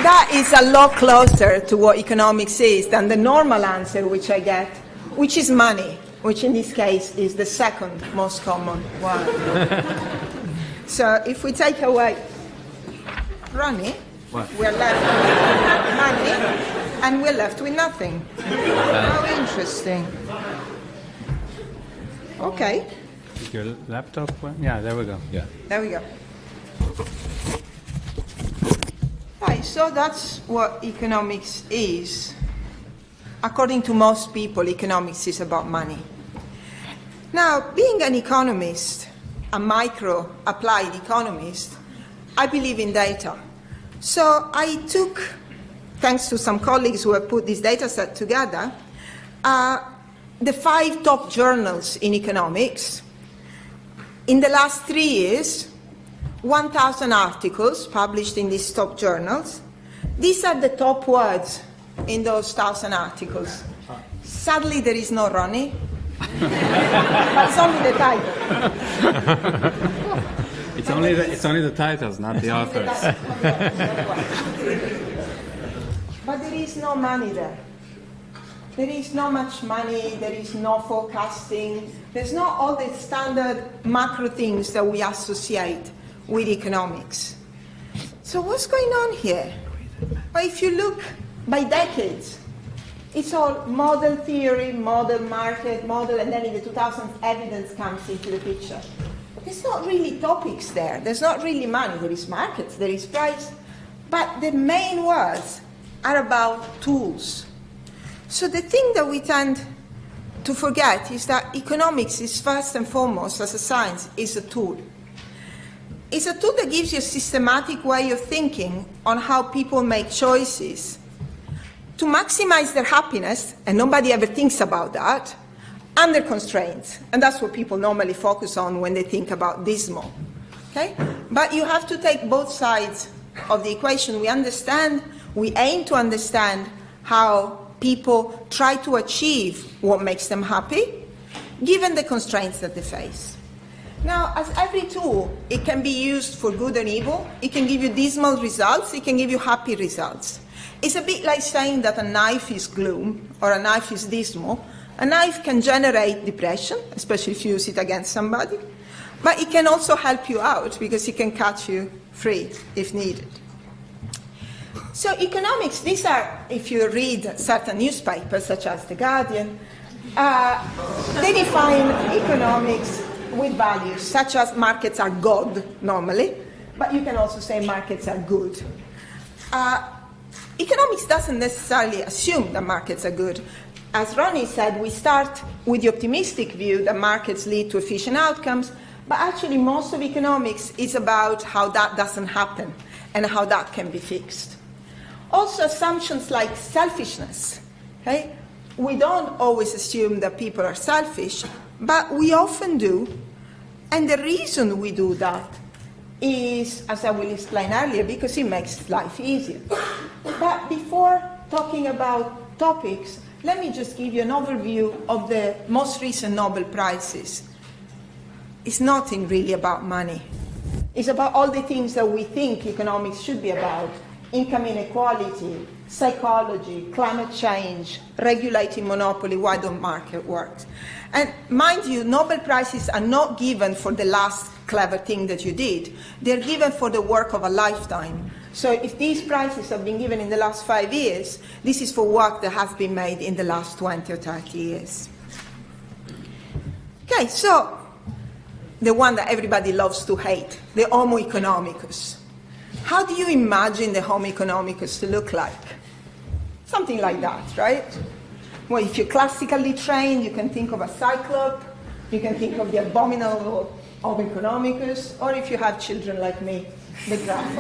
That is a lot closer to what economics is than the normal answer which I get, which is money, which in this case is the second most common one. So if we take away Ronny, we're left with money and we're left with nothing. How interesting. Okay,
Your laptop? Yeah, there we go.
Yeah.
there we go. Right, so that's what economics is. According to most people, economics is about money. Now, being an economist, a micro-applied economist, I believe in data. So I took, thanks to some colleagues who have put this data set together, the 5 top journals in economics. In the last 3 years, 1,000 articles published in these top journals. These are the top words in those 1,000 articles. Sadly, there is no Ronny, but it's only the title.
It's only the titles, not the authors.
But there is no money there. There is not much money, there is no forecasting, there's not all the standard macro things that we associate with economics. So what's going on here? Well, if you look by decades, it's all model theory, model market, model, and then in the 2000s, evidence comes into the picture. There's not really topics there. There's not really money. There is markets, there is price. But the main words are about tools. So the thing that we tend to forget is that economics is first and foremost, as a science, is a tool. It's a tool that gives you a systematic way of thinking on how people make choices to maximize their happiness, and nobody ever thinks about that, under constraints. And that's what people normally focus on when they think about dismal. Okay? But you have to take both sides of the equation. We aim to understand how people try to achieve what makes them happy, given the constraints that they face. Now, as every tool, it can be used for good and evil. It can give you dismal results. It can give you happy results. It's a bit like saying that a knife is gloom or a knife is dismal. A knife can generate depression, especially if you use it against somebody. But it can also help you out because it can cut you free if needed. So economics, these are, if you read certain newspapers, such as The Guardian, they define economics with values, such as markets are God, normally, but you can also say markets are good. Economics doesn't necessarily assume that markets are good. As Ronny said, we start with the optimistic view that markets lead to efficient outcomes, but actually most of economics is about how that doesn't happen and how that can be fixed. Also, assumptions like selfishness. Okay? We don't always assume that people are selfish, but we often do. And the reason we do that is, as I will explain earlier, because it makes life easier. But before talking about topics, let me just give you an overview of the most recent Nobel Prizes. It's nothing really about money. It's about all the things that we think economics should be about. Income inequality, psychology, climate change, regulating monopoly, why don't market works. And mind you, Nobel Prizes are not given for the last clever thing that you did. They're given for the work of a lifetime. So if these prizes have been given in the last 5 years, this is for work that has been made in the last 20 or 30 years. Okay, so the one that everybody loves to hate, the Homo economicus. How do you imagine the Homo economicus to look like? Something like that, right? Well, if you're classically trained, you can think of a cyclops, you can think of the abominable of Economicus, or if you have children like me, the graph.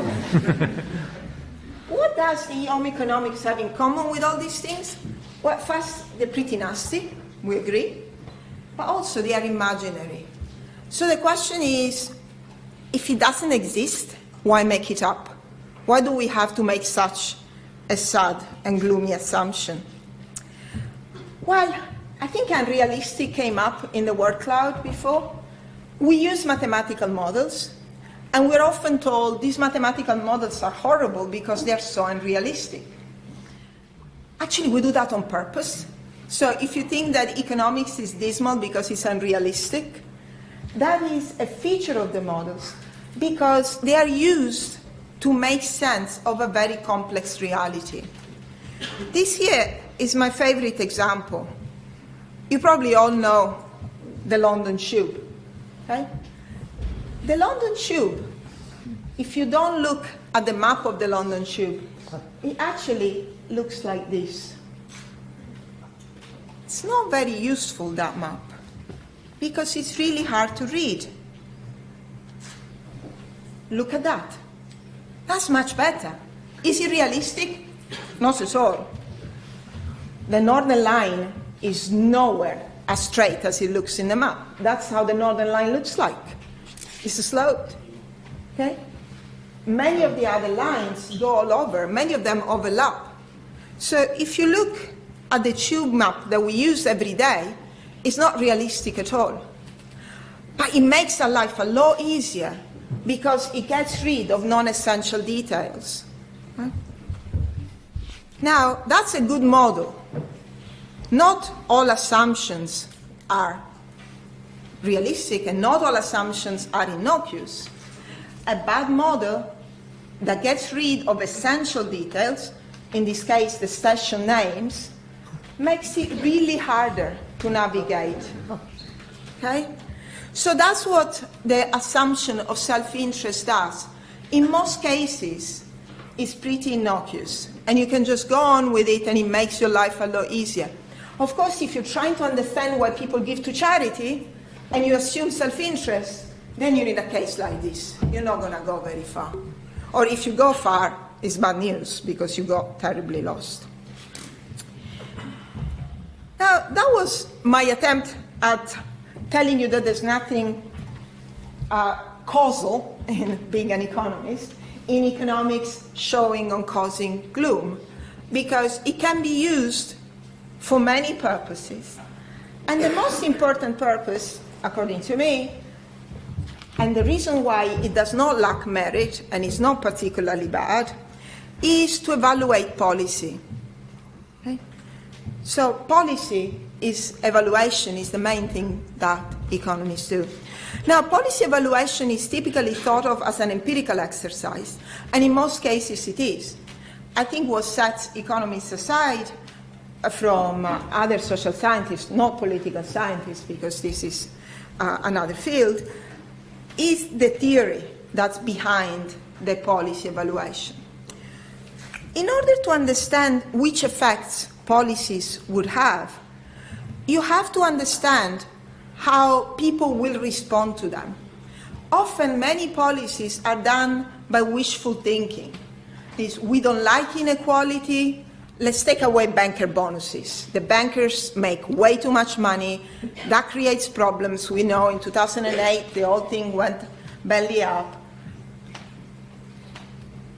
What does the Home Economics have in common with all these things? Well, first, they're pretty nasty, we agree, but also they are imaginary. So the question is, if it doesn't exist, why make it up? Why do we have to make such a sad and gloomy assumption? Well, I think unrealistic came up in the word cloud before. We use mathematical models, and we're often told these mathematical models are horrible because they're so unrealistic. Actually, we do that on purpose. So if you think that economics is dismal because it's unrealistic, that is a feature of the models because they are used to make sense of a very complex reality. This here is my favorite example. You probably all know the London Tube, right? The London Tube, if you don't look at the map of the London Tube, it actually looks like this. It's not very useful, that map, because it's really hard to read. Look at that. That's much better. Is it realistic? Not at all. The Northern Line is nowhere as straight as it looks in the map. That's how the Northern Line looks like. It's sloped. Okay? Many of the other lines go all over. Many of them overlap. So if you look at the tube map that we use every day, it's not realistic at all. But it makes our life a lot easier because it gets rid of non-essential details. Right? Now, that's a good model. Not all assumptions are realistic and not all assumptions are innocuous. A bad model that gets rid of essential details, in this case the station names, makes it really harder to navigate. Okay? So that's what the assumption of self-interest does. In most cases, it's pretty innocuous, and you can just go on with it and it makes your life a lot easier. Of course, if you're trying to understand why people give to charity, and you assume self-interest, then you're in a case like this. You're not going to go very far. Or if you go far, it's bad news because you got terribly lost. Now, that was my attempt at telling you that there's nothing causal in being an economist, in economics showing on causing gloom, because it can be used for many purposes. And the most important purpose, according to me, and the reason why it does not lack merit and is not particularly bad, is to evaluate policy. Okay? So policy evaluation is the main thing that economists do. Now, policy evaluation is typically thought of as an empirical exercise, and in most cases it is. I think what sets economists aside from other social scientists, not political scientists, because this is another field, is the theory that's behind the policy evaluation. In order to understand which effects policies would have, you have to understand how people will respond to them. Often, many policies are done by wishful thinking. We don't like inequality, let's take away banker bonuses. The bankers make way too much money. That creates problems. We know in 2008 the whole thing went belly up.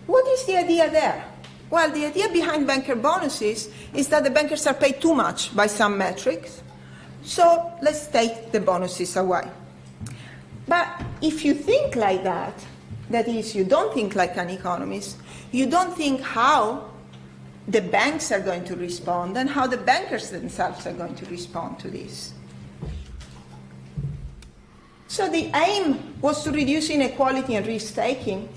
What is the idea there? Well, the idea behind banker bonuses is that the bankers are paid too much by some metrics, so let's take the bonuses away. But if you think like that, that is, you don't think like an economist, you don't think how the banks are going to respond and how the bankers themselves are going to respond to this. So the aim was to reduce inequality and risk-taking,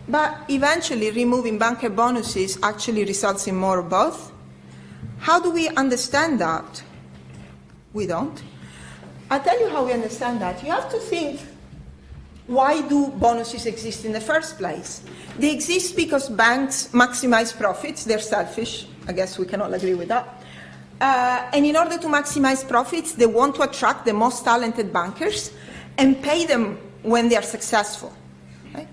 but eventually removing banker bonuses actually results in more of both. How do we understand that? We don't. I'll tell you how we understand that. You have to think, why do bonuses exist in the first place? They exist because banks maximize profits. They're selfish. I guess we can all agree with that. And in order to maximize profits, they want to attract the most talented bankers and pay them when they are successful. Right?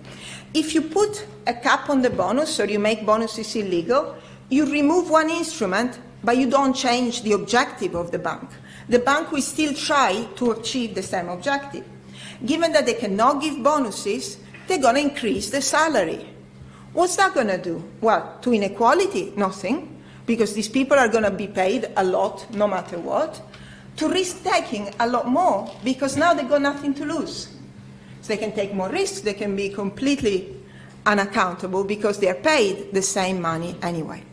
If you put a cap on the bonus, or you make bonuses illegal, you remove one instrument, but you don't change the objective of the bank. The bank will still try to achieve the same objective. Given that they cannot give bonuses, they're going to increase the salary. What's that going to do? Well, to inequality, nothing, because these people are going to be paid a lot no matter what. To risk-taking, a lot more, because now they've got nothing to lose. So they can take more risks, they can be completely unaccountable because they are paid the same money anyway.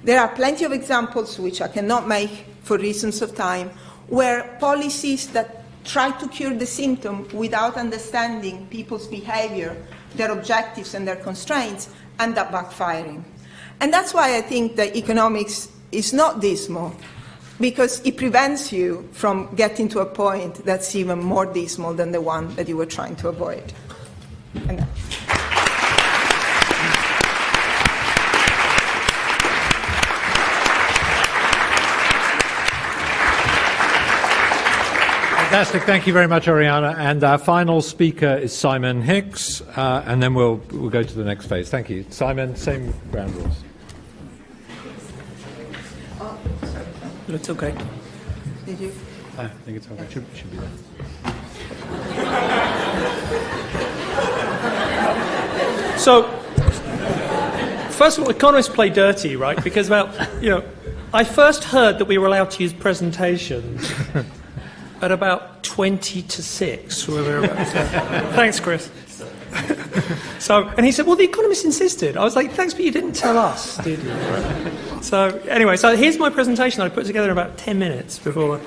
There are plenty of examples, which I cannot make for reasons of time, where policies that try to cure the symptom without understanding people's behavior, their objectives and their constraints, end up backfiring. And that's why I think that economics is not dismal, because it prevents you from getting to a point that's even more dismal than the one that you were trying to avoid.
Fantastic. Thank you very much, Oriana. And our final speaker is Simon Hicks, and then we'll go to the next phase. Thank you. Simon, same ground rules.
It's okay.
Did you?
I think it's okay. Should be there.
So, first of all, economists play dirty, right? Because I first heard that we were allowed to use presentations at about 20 to 6. Thanks, Chris. And he said, well, the economists insisted. I was like, thanks, but you didn't tell us, did you? So anyway, so here's my presentation I put together in about 10 minutes before.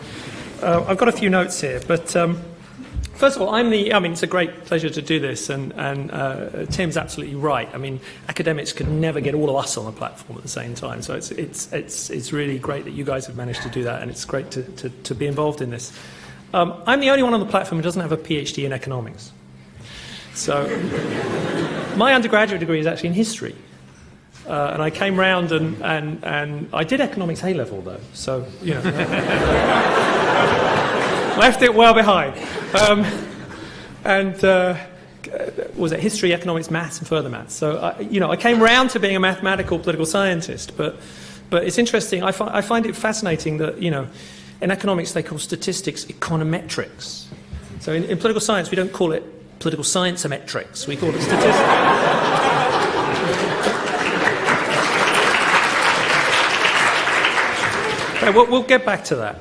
I've got a few notes here, but first of all, it's a great pleasure to do this, and Tim's absolutely right. I mean, academics can never get all of us on the platform at the same time, so it's really great that you guys have managed to do that, and it's great to be involved in this. I'm the only one on the platform who doesn't have a PhD in economics. So my undergraduate degree is actually in history. And I came round and I did economics A-level, though. So, left it well behind. Was it history, economics, maths, and further maths? So, I came round to being a mathematical political scientist. But it's interesting. I find it fascinating that, in economics they call statistics econometrics. So in political science we don't call it political science-ometrics. We call it statistics. Okay, we'll get back to that.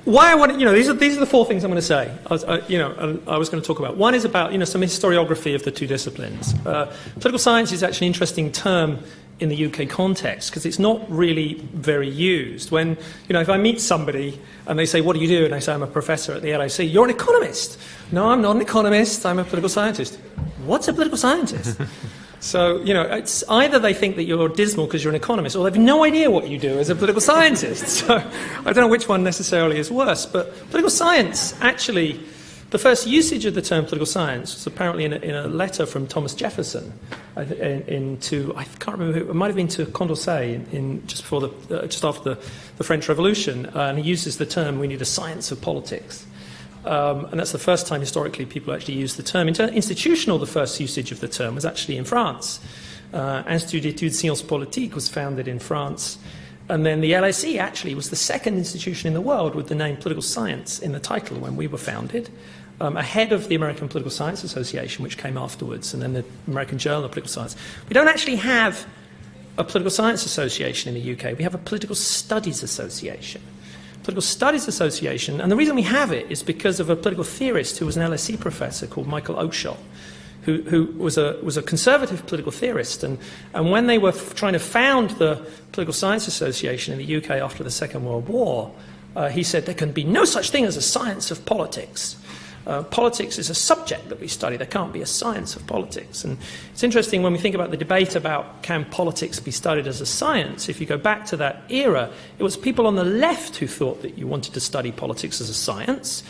Why I want these are the four things I'm going to say. I was going to talk about. One is about some historiography of the two disciplines. Political science is actually an interesting term in the UK context because it's not really very used. When if I meet somebody and they say, "What do you do?" and I say, "I'm a professor at the LSE." "You're an economist." "No, I'm not an economist. I'm a political scientist." "What's a political scientist?" So, it's either they think that you're dismal because you're an economist, or they have no idea what you do as a political scientist. So, I don't know which one necessarily is worse. But political science, actually, the first usage of the term political science was apparently in a letter from Thomas Jefferson I can't remember who, it might have been to Condorcet just after the French Revolution. And he uses the term, "We need a science of politics." And that's the first time historically people actually used the term. Institutional, the first usage of the term was actually in France. Institut d'études sciences politiques was founded in France. And then the LSE actually was the second institution in the world with the name political science in the title when we were founded, ahead of the American Political Science Association, which came afterwards, and then the American Journal of Political Science. We don't actually have a political science association in the UK. We have a political studies association. Political Studies Association, and the reason we have it is because of a political theorist who was an LSE professor called Michael Oakeshott, who was a conservative political theorist, and when they were trying to found the Political Science Association in the UK after the Second World War, he said there can be no such thing as a science of politics. Politics is a subject that we study. There can't be a science of politics. And it's interesting when we think about the debate about can politics be studied as a science. If you go back to that era, it was people on the left who thought that you wanted to study politics as a science,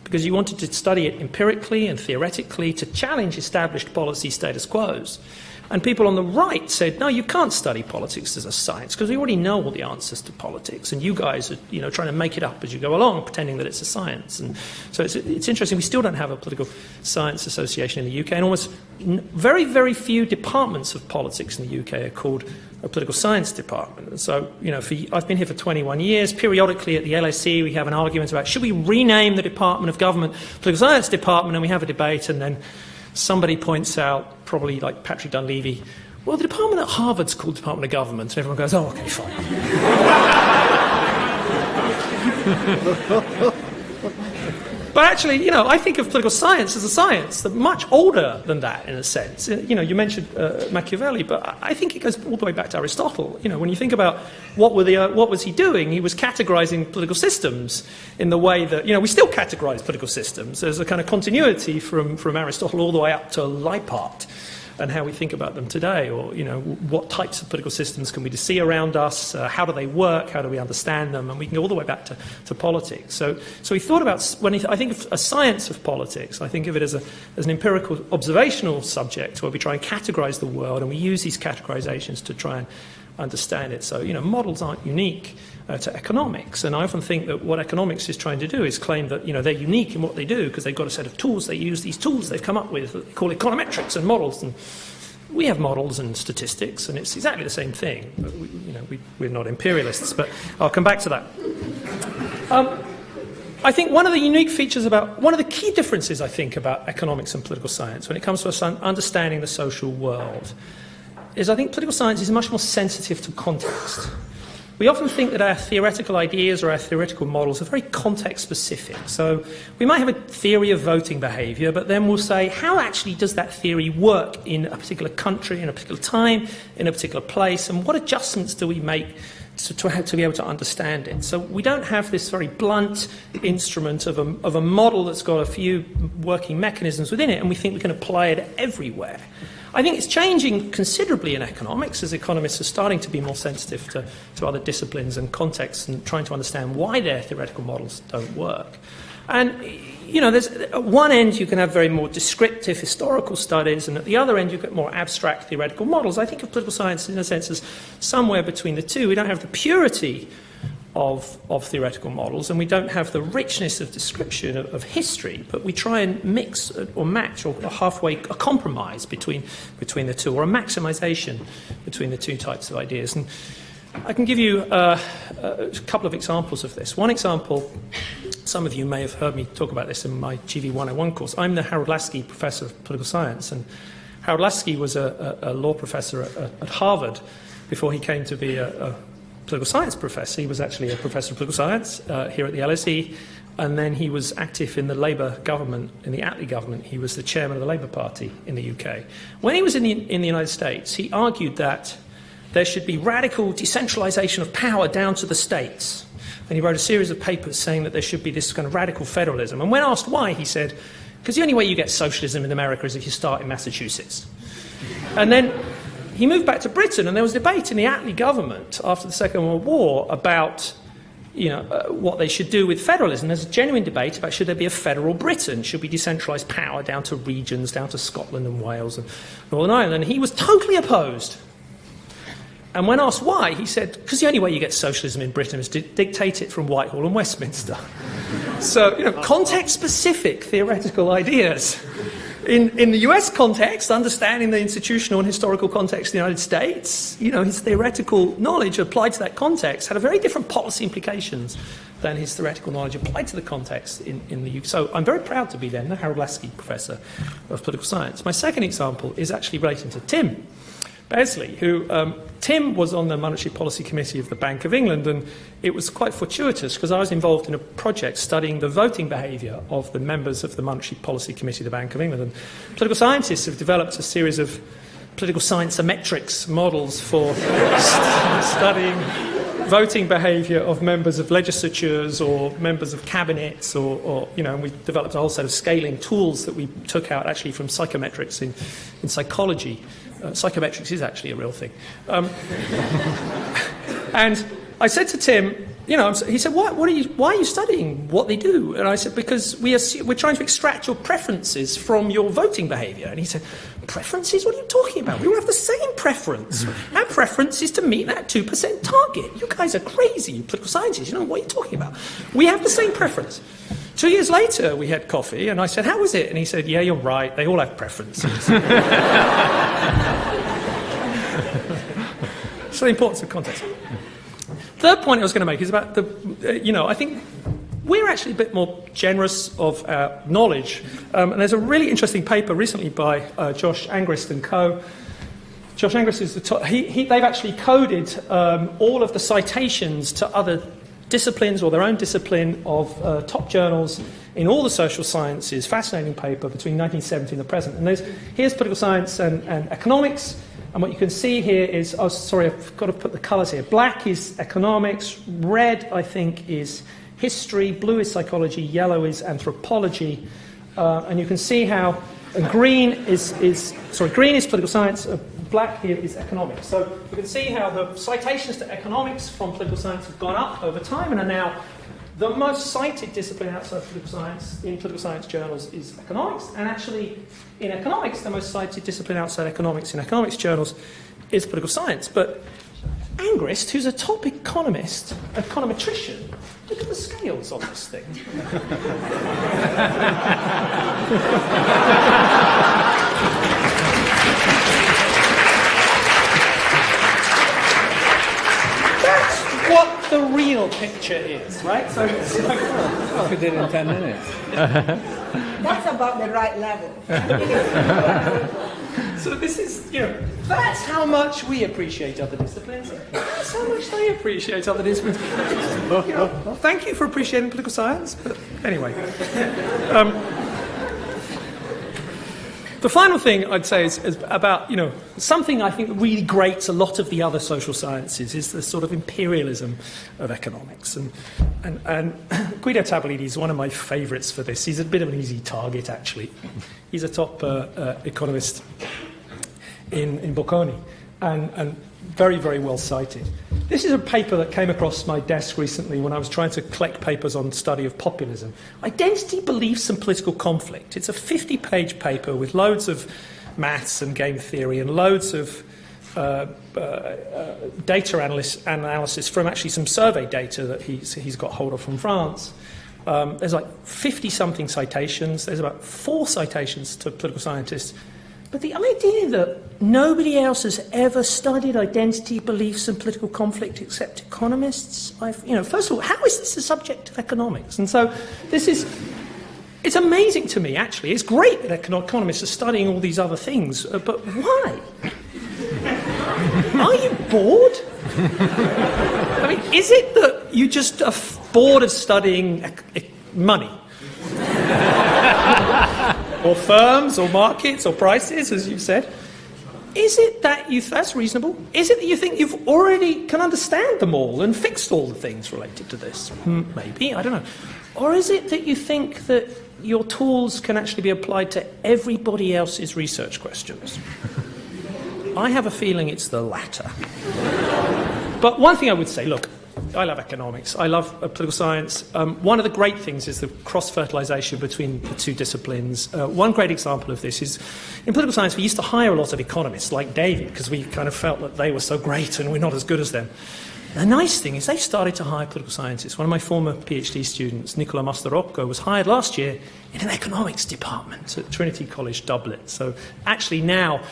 because you wanted to study it empirically and theoretically to challenge established policy status quos. And people on the right said, no, you can't study politics as a science because we already know all the answers to politics, and you guys are, you know, trying to make it up as you go along, pretending that it's a science. And so it's interesting. We still don't have a political science association in the UK, and almost very, very few departments of politics in the UK are called a political science department. And so, you know, I've been here for 21 years. Periodically at the LSE, we have an argument about should we rename the Department of Government Political Science Department, and we have a debate, and then somebody points out, probably like Patrick Dunleavy, well, the department at Harvard's called Department of Government, and everyone goes, oh, okay, fine. But actually, you know, I think of political science as a science that's much older than that, in a sense. You know, you mentioned Machiavelli, but I think it goes all the way back to Aristotle. You know, when you think about what was he doing, he was categorizing political systems in the way that, you know, we still categorize political systems. There's a kind of continuity from Aristotle all the way up to Leipart and how we think about them today, or, you know, what types of political systems can we see around us, how do they work, how do we understand them, and we can go all the way back to politics. So he thought about, I think of a science of politics, I think of it as an empirical observational subject where we try and categorize the world, and we use these categorizations to try and understand it. So, you know, models aren't unique to economics, and I often think that what economics is trying to do is claim that, you know, they're unique in what they do because they've got a set of tools. They use these tools they've come up with, they call econometrics and models, and we have models and statistics, and it's exactly the same thing. But we're not imperialists, but I'll come back to that. I think one of the unique features one of the key differences, I think, about economics and political science when it comes to us understanding the social world is I think political science is much more sensitive to context. We often think that our theoretical ideas or our theoretical models are very context-specific. So we might have a theory of voting behaviour, but then we'll say, how actually does that theory work in a particular country, in a particular time, in a particular place, and what adjustments do we make to be able to understand it? So we don't have this very blunt instrument of a model that's got a few working mechanisms within it, and we think we can apply it everywhere. I think it's changing considerably in economics as economists are starting to be more sensitive to other disciplines and contexts and trying to understand why their theoretical models don't work. And, you know, at one end you can have very more descriptive historical studies, and at the other end you get more abstract theoretical models. I think of political science in a sense as somewhere between the two. We don't have the purity of theoretical models, and we don't have the richness of description of history, but we try and mix or match or halfway a compromise between the two, or a maximization between the two types of ideas. And I can give you a couple of examples of this. One example, some of you may have heard me talk about this in my GV 101 course. I'm the Harold Laski Professor of Political Science, and Harold Laski was a law professor at Harvard before he came to be a political science professor. He was actually a professor of political science here at the LSE, and then he was active in the Labour government, in the Attlee government. He was the chairman of the Labour Party in the UK. When he was in the United States, he argued that there should be radical decentralisation of power down to the states. And he wrote a series of papers saying that there should be this kind of radical federalism. And when asked why, he said, because the only way you get socialism in America is if you start in Massachusetts. And then he moved back to Britain, and there was debate in the Attlee government after the Second World War about, you know, what they should do with federalism. There's a genuine debate about should there be a federal Britain? Should we decentralise power down to regions, down to Scotland and Wales and Northern Ireland? And he was totally opposed. And when asked why, he said, because the only way you get socialism in Britain is to dictate it from Whitehall and Westminster. So, you know, context-specific theoretical ideas. In the US context, understanding the institutional and historical context of the United States, you know, his theoretical knowledge applied to that context had a very different policy implications than his theoretical knowledge applied to the context in the UK. So I'm very proud to be then the Harold Laski Professor of Political Science. My second example is actually relating to Tim Besley, who Tim was on the Monetary Policy Committee of the Bank of England, and it was quite fortuitous because I was involved in a project studying the voting behaviour of the members of the Monetary Policy Committee of the Bank of England. And political scientists have developed a series of political science-ometrics models for studying voting behaviour of members of legislatures or members of cabinets, or you know, and we developed a whole set of scaling tools that we took out actually from psychometrics in psychology. Psychometrics is actually a real thing. And I said to Tim, he said, why are you studying what they do? And I said, because we're trying to extract your preferences from your voting behaviour. And he said, preferences? What are you talking about? We all have the same preference. Our preference is to meet that 2% target. You guys are crazy, you political scientists. You don't know what you're talking about. We have the same preference. 2 years later, we had coffee, and I said, how was it? And he said, yeah, you're right. They all have preferences. So the importance of context. Third point I was going to make is about I think we're actually a bit more generous of our knowledge. And there's a really interesting paper recently by Josh Angrist and co. Josh Angrist is the top. They've actually coded all of the citations to other disciplines or their own discipline of top journals in all the social sciences. Fascinating paper between 1970 and the present. And here's political science and economics. And what you can see here is, I've got to put the colours here. Black is economics, red, I think, is history, blue is psychology, yellow is anthropology. And you can see how green is political science, black here is economics. So you can see how the citations to economics from political science have gone up over time and are now the most cited discipline outside political science in political science journals is economics, and actually in economics, the most cited discipline outside economics in economics journals is political science. But Angrist, who's a top economist, econometrician, look at the scales on this thing. That's what the real picture is, right? So
we did it in 10 minutes.
That's about the right level.
So this is, that's how much we appreciate other disciplines. That's how much they appreciate other disciplines. Thank you for appreciating political science. But anyway. The final thing I'd say is about, something I think really grates a lot of the other social sciences is the sort of imperialism of economics. And Guido Tabellini is one of my favourites for this. He's a bit of an easy target, actually. He's a top economist in Bocconi and very, very well cited. This is a paper that came across my desk recently when I was trying to collect papers on study of populism. Identity, beliefs and political conflict. It's a 50-page paper with loads of maths and game theory and loads of data analysis from actually some survey data that he's got hold of from France. There's like 50-something citations. There's about 4 citations to political scientists. But the idea that nobody else has ever studied identity, beliefs and political conflict except economists, first of all, how is this a subject of economics? And so it's amazing to me, actually. It's great that economists are studying all these other things, but why? Are you bored? I mean, is it that you just are bored of studying money? Or firms, or markets, or prices, as you've said. Is it that that's reasonable? Is it that you think you've already can understand them all and fixed all the things related to this? Maybe, I don't know. Or is it that you think that your tools can actually be applied to everybody else's research questions? I have a feeling it's the latter. But one thing I would say, look, I love economics. I love political science. One of the great things is the cross-fertilisation between the two disciplines. One great example of this is, in political science, we used to hire a lot of economists like David because we kind of felt that they were so great and we're not as good as them. The nice thing is they've started to hire political scientists. One of my former PhD students, Nicola Mastarocco, was hired last year in an economics department at Trinity College Dublin. So actually now,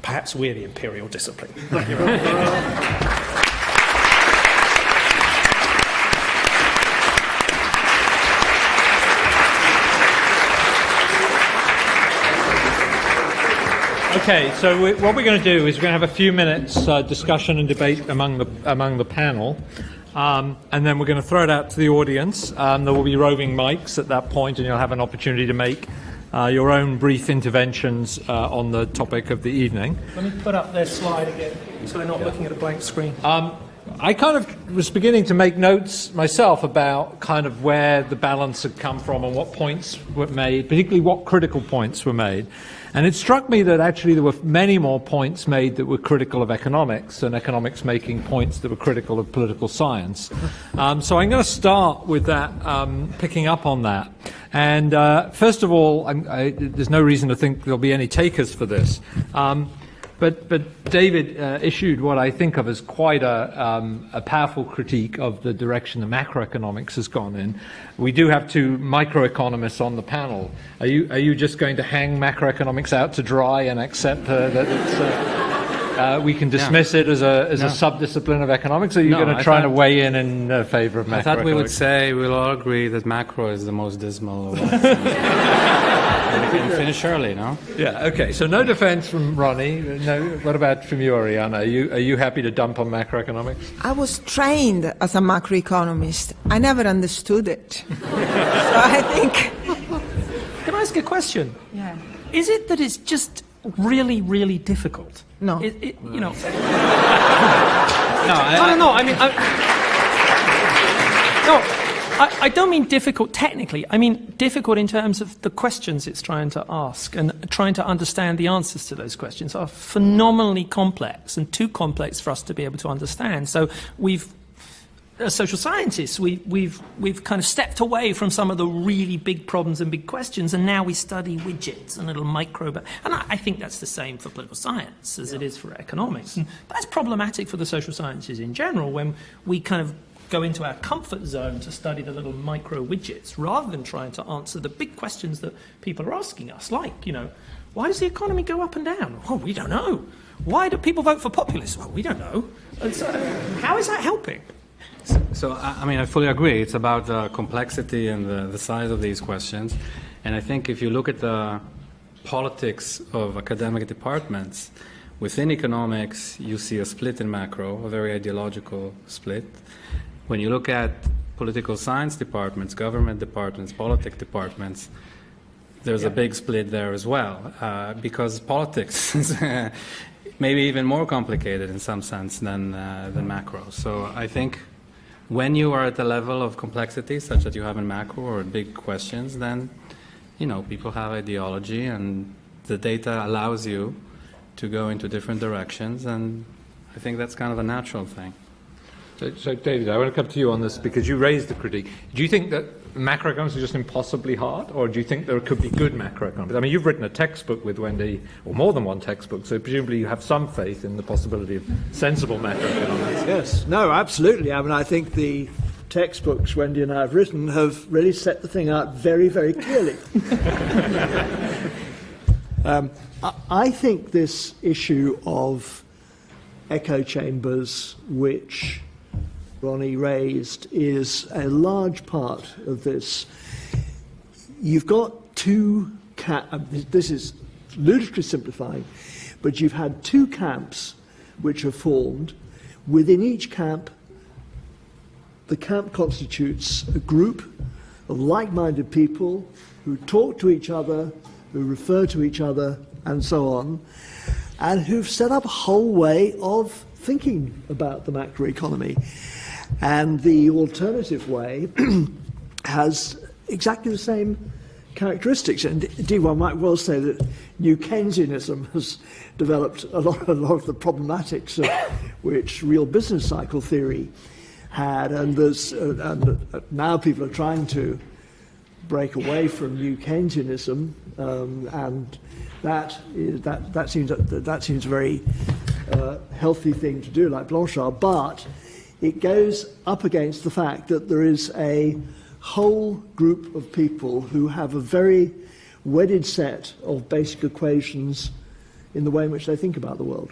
perhaps we're the imperial discipline. Thank you very much.
Okay, so what we're going to do is we're going to have a few minutes discussion and debate among the panel, and then we're going to throw it out to the audience. There will be roving mics at that point, and you'll have an opportunity to make your own brief interventions on the topic of the evening.
Let me put up their slide again, so they're not looking at a blank screen.
I kind of was beginning to make notes myself about kind of where the balance had come from and what points were made, particularly what critical points were made. And it struck me that actually there were many more points made that were critical of economics and economics making points that were critical of political science. So I'm going to start with that, picking up on that. And first of all, there's no reason to think there'll be any takers for this. But David issued what I think of as quite a powerful critique of the direction that macroeconomics has gone in. We do have two microeconomists on the panel. Are you just going to hang macroeconomics out to dry and accept that it's, we can dismiss it as a sub-discipline of economics? Or are you going to try to weigh in favour of macroeconomics?
I thought we would say we'll all agree that macro is the most dismal of all. We can finish early, no?
Yeah, okay. So no defense from Ronny. No. What about from you, Ariana? Are you happy to dump on macroeconomics?
I was trained as a macroeconomist. I never understood it. So I think...
Can I ask a question?
Yeah.
Is it that it's just really, really difficult?
No.
You know...
No,
I mean... I don't mean difficult technically. I mean difficult in terms of the questions it's trying to ask and trying to understand the answers to those questions are phenomenally complex and too complex for us to be able to understand. So as social scientists, we've kind of stepped away from some of the really big problems and big questions, and now we study widgets and little micro. And I think that's the same for political science as it is for economics. And that's problematic for the social sciences in general when we kind of go into our comfort zone to study the little micro widgets rather than trying to answer the big questions that people are asking us, like, why does the economy go up and down? Well, we don't know. Why do people vote for populists? Well, we don't know. And so how is that helping?
So, I mean, I fully agree. It's about the complexity and the size of these questions. And I think if you look at the politics of academic departments, within economics, you see a split in macro, a very ideological split. When you look at political science departments, government departments, politics departments, there's a big split there as well, because politics is maybe even more complicated in some sense than macro. So I think when you are at the level of complexity such that you have in macro or big questions, then people have ideology, and the data allows you to go into different directions, and I think that's kind of a natural thing.
So David, I want to come to you on this because you raised the critique. Do you think that macroeconomics is just impossibly hard, or do you think there could be good macroeconomics? I mean, you've written a textbook with Wendy, or more than one textbook, so presumably you have some faith in the possibility of sensible macroeconomics.
Yes, no, absolutely. I mean, I think the textbooks Wendy and I have written have really set the thing out very, very clearly. I think this issue of echo chambers, which Ronny raised, is a large part of this. You've got two this is ludicrously simplifying, but you've had two camps which have formed. Within each camp, the camp constitutes a group of like-minded people who talk to each other, who refer to each other, and so on, and who've set up a whole way of thinking about the macroeconomy. And the alternative way has exactly the same characteristics. And indeed, one might well say that New Keynesianism has developed a lot of the problematics of which real business cycle theory had. And now people are trying to break away from New Keynesianism, and that seems a very healthy thing to do, like Blanchard, but it goes up against the fact that there is a whole group of people who have a very wedded set of basic equations in the way in which they think about the world.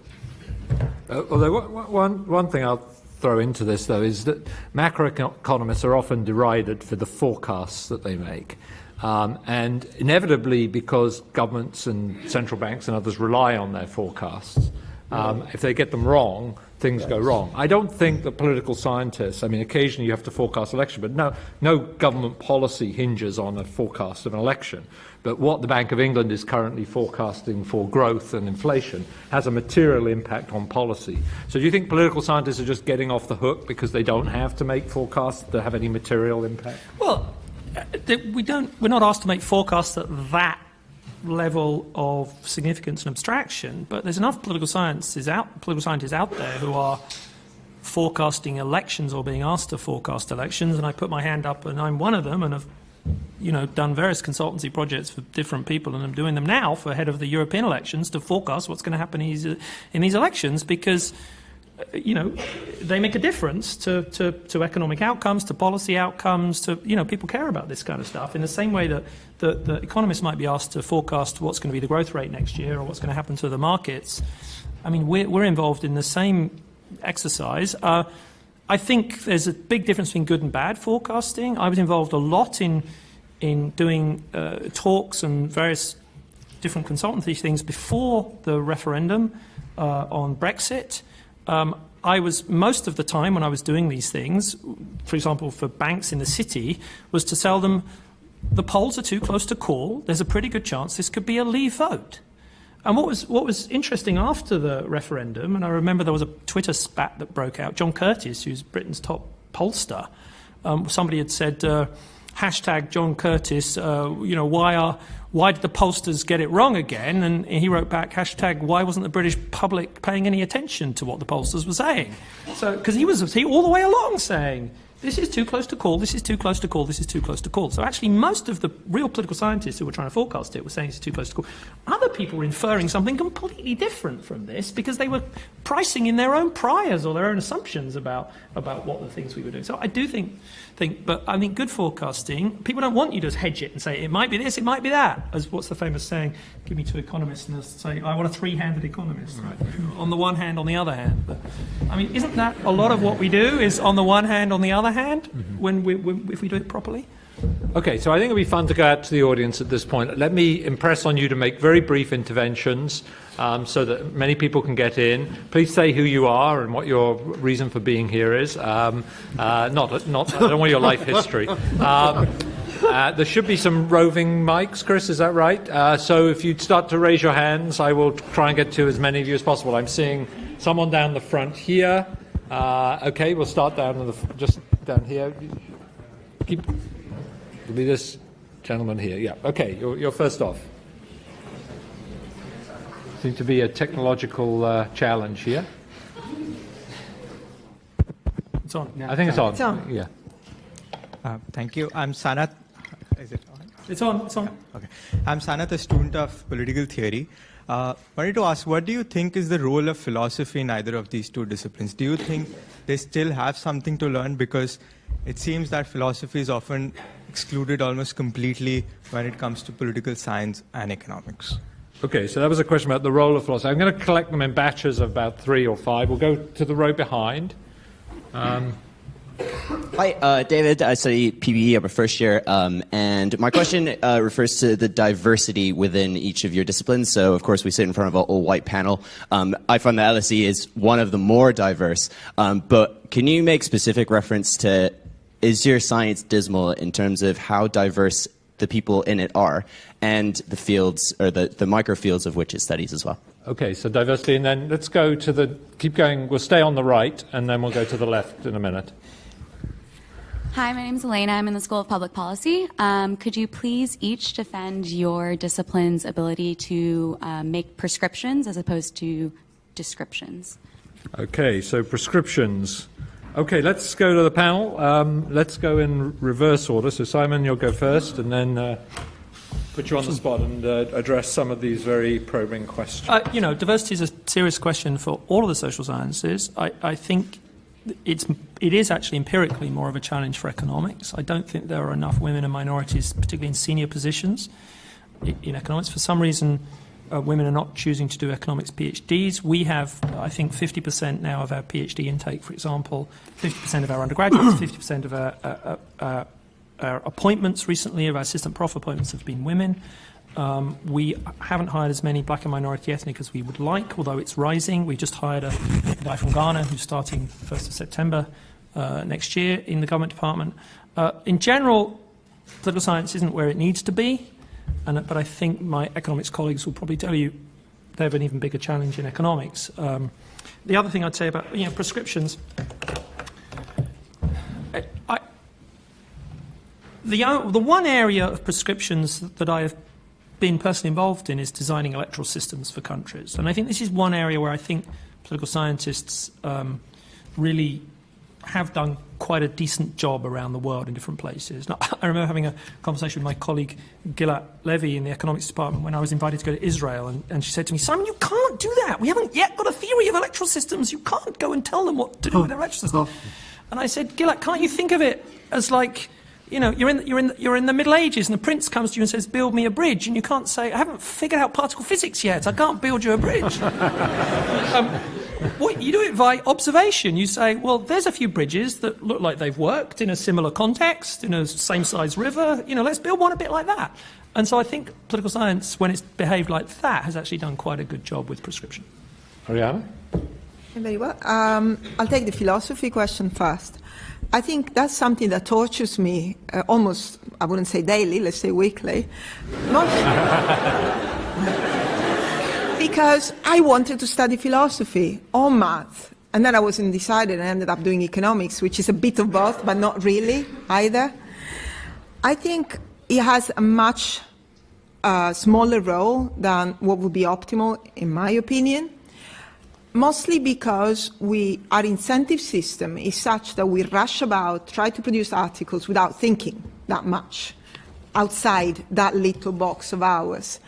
Although one thing I'll throw into this, though, is that macroeconomists are often derided for the forecasts that they make. And inevitably, because governments and central banks and others rely on their forecasts, if they get them wrong, things go wrong. I don't think that political scientists, I mean, occasionally you have to forecast election, but no government policy hinges on a forecast of an election. But what the Bank of England is currently forecasting for growth and inflation has a material impact on policy. So do you think political scientists are just getting off the hook because they don't have to make forecasts that have any material impact?
Well, we're not asked to make forecasts at that level of significance and abstraction, but there's enough political scientists out there who are forecasting elections or being asked to forecast elections, and I put my hand up and I'm one of them and have done various consultancy projects for different people, and I'm doing them now for ahead of the European elections to forecast what's going to happen in these elections, because they make a difference to economic outcomes, to policy outcomes, to people care about this kind of stuff in the same way that the economists might be asked to forecast what's going to be the growth rate next year or what's going to happen to the markets. I mean, we're involved in the same exercise. I think there's a big difference between good and bad forecasting. I was involved a lot in doing talks and various different consultancy things before the referendum on Brexit. I was, most of the time when I was doing these things, for example, for banks in the city, was to tell them the polls are too close to call. There's a pretty good chance this could be a leave vote. And what was interesting after the referendum, and I remember there was a Twitter spat that broke out. John Curtis, who's Britain's top pollster, somebody had said, hashtag John Curtis, why did the pollsters get it wrong again? And he wrote back, hashtag, why wasn't the British public paying any attention to what the pollsters were saying? So, because he was all the way along saying, this is too close to call, this is too close to call, this is too close to call. So actually most of the real political scientists who were trying to forecast it were saying it's too close to call. Other people were inferring something completely different from this because they were pricing in their own priors or their own assumptions about what the things we were doing. So I do think, but I think good forecasting, people don't want you to hedge it and say it might be this, it might be that. As what's the famous saying, give me two economists and they'll say, I want a three-handed economist. Right. On the one hand, on the other hand. But, I mean, isn't that a lot of what we do is on the one hand, on the other hand, if we do it properly?
Okay, so I think it would be fun to go out to the audience at this point. Let me impress on you to make very brief interventions so that many people can get in. Please say who you are and what your reason for being here is. I don't want your life history. There should be some roving mics, Chris, is that right? So if you'd start to raise your hands, I will try and get to as many of you as possible. I'm seeing someone down the front here. Okay, we'll start just down here. It'll be this gentleman here. Yeah. Okay, you're first off. Seems to be a technological challenge here.
It's on.
I think it's on.
It's on.
Yeah.
Thank you. I'm Sanath. Is it on?
It's on. It's on.
Okay. I'm Sanath, a student of political theory. Wanted to ask, what do you think is the role of philosophy in either of these two disciplines? Do you think they still have something to learn? Because it seems that philosophy is often excluded almost completely when it comes to political science and economics.
Okay, so that was a question about the role of philosophy. I'm going to collect them in batches of about 3 or 5. We'll go to the row behind.
Hi, David. I study PBE. I'm a first year. And my question refers to the diversity within each of your disciplines. So, of course, we sit in front of an all-white panel. I find that LSE is one of the more diverse. But can you make specific reference to, is your science dismal in terms of how diverse the people in it are and the fields or the microfields of which it studies as well?
Okay, so diversity. And then let's go to keep going. We'll stay on the right, and then we'll go to the left in a minute.
Hi, my name is Elena. I'm in the School of Public Policy. Could you please each defend your discipline's ability to make prescriptions as opposed to descriptions?
Okay, so prescriptions. Okay, let's go to the panel. Let's go in reverse order. So Simon, you'll go first, and then put you on the spot and address some of these very probing questions.
Diversity is a serious question for all of the social sciences. I think it is actually empirically more of a challenge for economics. I don't think there are enough women and minorities, particularly in senior positions in economics. For some reason, women are not choosing to do economics PhDs. We have, I think, 50% now of our PhD intake, for example, 50% of our undergraduates, 50% of our appointments recently, of our assistant prof appointments have been women. We haven't hired as many black and minority ethnic as we would like, although it's rising. We just hired a guy from Ghana who's starting 1st of September next year in the government department. In general, political science isn't where it needs to be, but I think my economics colleagues will probably tell you they have an even bigger challenge in economics. The other thing I'd say about prescriptions, the one area of prescriptions that I have been personally involved in is designing electoral systems for countries. And I think this is one area where I think political scientists really have done quite a decent job around the world in different places. Now, I remember having a conversation with my colleague Gilad Levy in the economics department when I was invited to go to Israel, and she said to me, "Simon, you can't do that. We haven't yet got a theory of electoral systems. You can't go and tell them what to do with their electoral system." And I said, "Gilad, can't you think of it as like, you're in the Middle Ages and the prince comes to you and says, 'Build me a bridge,' and you can't say, 'I haven't figured out particle physics yet. I can't build you a bridge.'" What you do it by observation. You say, well, there's a few bridges that look like they've worked in a similar context, in a same-size river. Let's build one a bit like that. And so I think political science, when it's behaved like that, has actually done quite a good job with prescription.
Ariana?
Very well. I'll take the philosophy question first. I think that's something that tortures me almost, I wouldn't say daily, let's say weekly. Because I wanted to study philosophy or math, and then I was undecided and ended up doing economics, which is a bit of both, but not really either. I think it has a much smaller role than what would be optimal, in my opinion, mostly because our incentive system is such that we rush about, try to produce articles without thinking that much outside that little box of ours.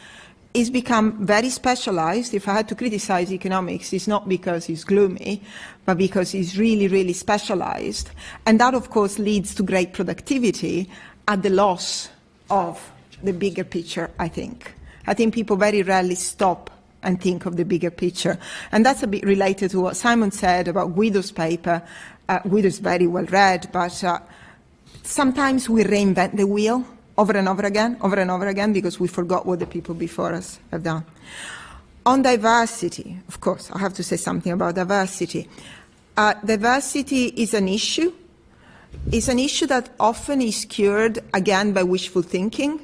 It's become very specialized. If I had to criticize economics, it's not because it's gloomy, but because it's really, really specialized. And that, of course, leads to great productivity at the loss of the bigger picture, I think. I think people very rarely stop and think of the bigger picture. And that's a bit related to what Simon said about Guido's paper. Guido's very well read, but sometimes we reinvent the wheel over and over again, because we forgot what the people before us have done. On diversity, of course, I have to say something about diversity. Diversity is an issue. It's an issue that often is cured, again, by wishful thinking.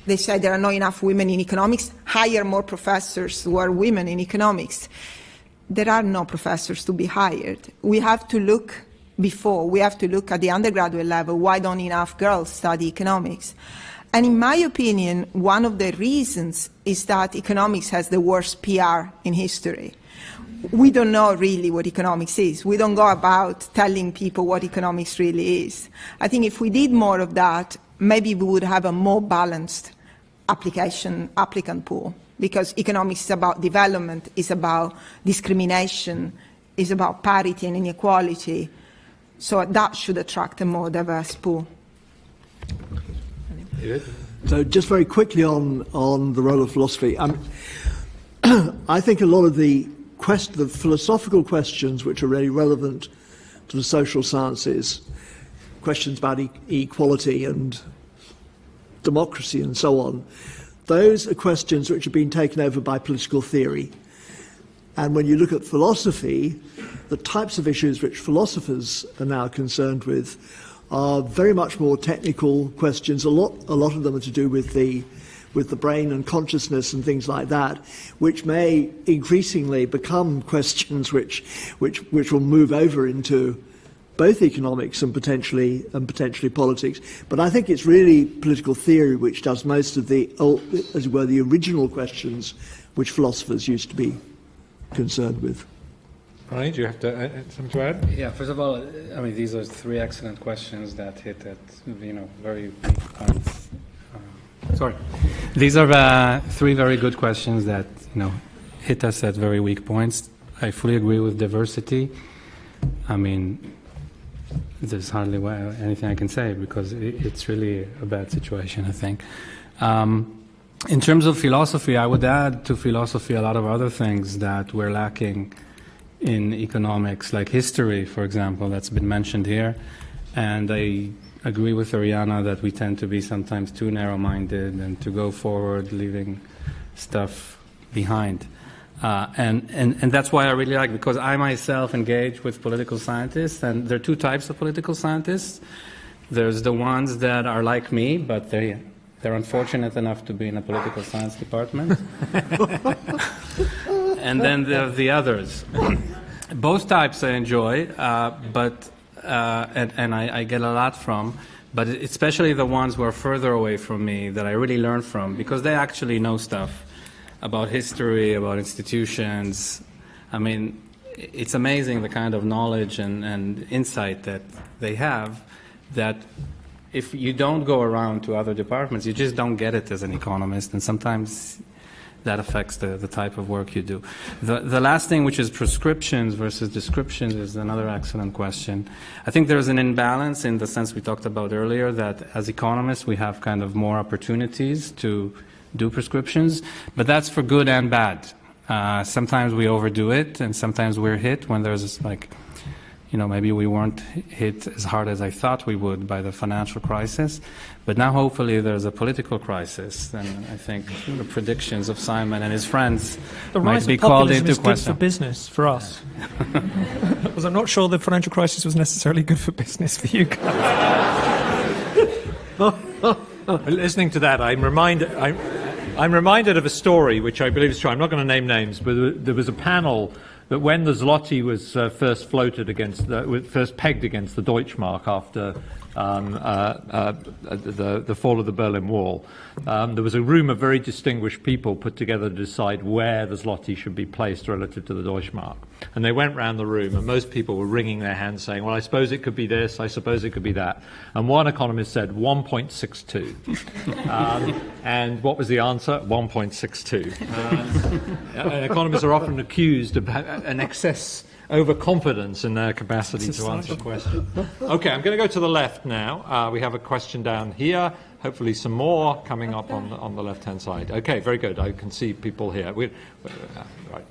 They say there are not enough women in economics, hire more professors who are women in economics. There are no professors to be hired. We have to look at the undergraduate level, why don't enough girls study economics? And in my opinion, one of the reasons is that economics has the worst PR in history. We don't know really what economics is. We don't go about telling people what economics really is. I think if we did more of that, maybe we would have a more balanced applicant pool, because economics is about development, is about discrimination, is about parity and inequality. So that should attract a more diverse pool.
So just very quickly on the role of philosophy. I think a lot of the philosophical questions which are really relevant to the social sciences, questions about equality and democracy and so on, those are questions which have been taken over by political theory. And when you look at philosophy, the types of issues which philosophers are now concerned with are very much more technical questions. A lot of them are to do with the brain and consciousness and things like that, which may increasingly become questions which will move over into both economics and potentially politics. But I think it's really political theory which does most of the original questions which philosophers used to be concerned with.
Ronny, do you have something to add?
Yeah, first of all, I mean, these are three excellent questions that hit at, very weak points. These are three very good questions that, hit us at very weak points. I fully agree with diversity. I mean, there's hardly anything I can say because it's really a bad situation, I think. In terms of philosophy, I would add to philosophy a lot of other things that we're lacking in economics, like history, for example, that's been mentioned here. And agree with Oriana that we tend to be sometimes too narrow-minded and to go forward, leaving stuff behind. And that's why I really like, because I myself engage with political scientists, and there are two types of political scientists. There's the ones that are like me, but they're unfortunate enough to be in a political science department. And then there are the others. Both types I enjoy, but I get a lot from, but especially the ones who are further away from me that I really learn from, because they actually know stuff about history, about institutions. I mean, it's amazing the kind of knowledge and insight that they have, that if you don't go around to other departments, you just don't get it as an economist, and sometimes that affects the type of work you do. The last thing, which is prescriptions versus descriptions, is another excellent question. I think there's an imbalance in the sense we talked about earlier, that as economists we have kind of more opportunities to do prescriptions, but that's for good and bad. Sometimes we overdo it, and sometimes we're hit when there's maybe we weren't hit as hard as I thought we would by the financial crisis, but now hopefully there's a political crisis, and I think the predictions of Simon and his friends might be called into question.
The rise of populism is good for business for us. Because I'm not sure the financial crisis was necessarily good for business for you guys.
Listening to that, I'm reminded of a story which I believe is true. I'm not going to name names, but there was a panel that when the zloty was first pegged against the Deutschmark after the fall of the Berlin Wall, there was a room of very distinguished people put together to decide where the zloty should be placed relative to the Deutschmark. And they went round the room, and most people were wringing their hands saying, well, I suppose it could be this, I suppose it could be that. And one economist said 1.62. And what was the answer? 1.62. Economists are often accused of an excess overconfidence in their capacity to answer questions. Okay, I'm going to go to the left now. We have a question down here. Hopefully some more coming up on the left-hand side. Okay, very good. I can see people here. Right,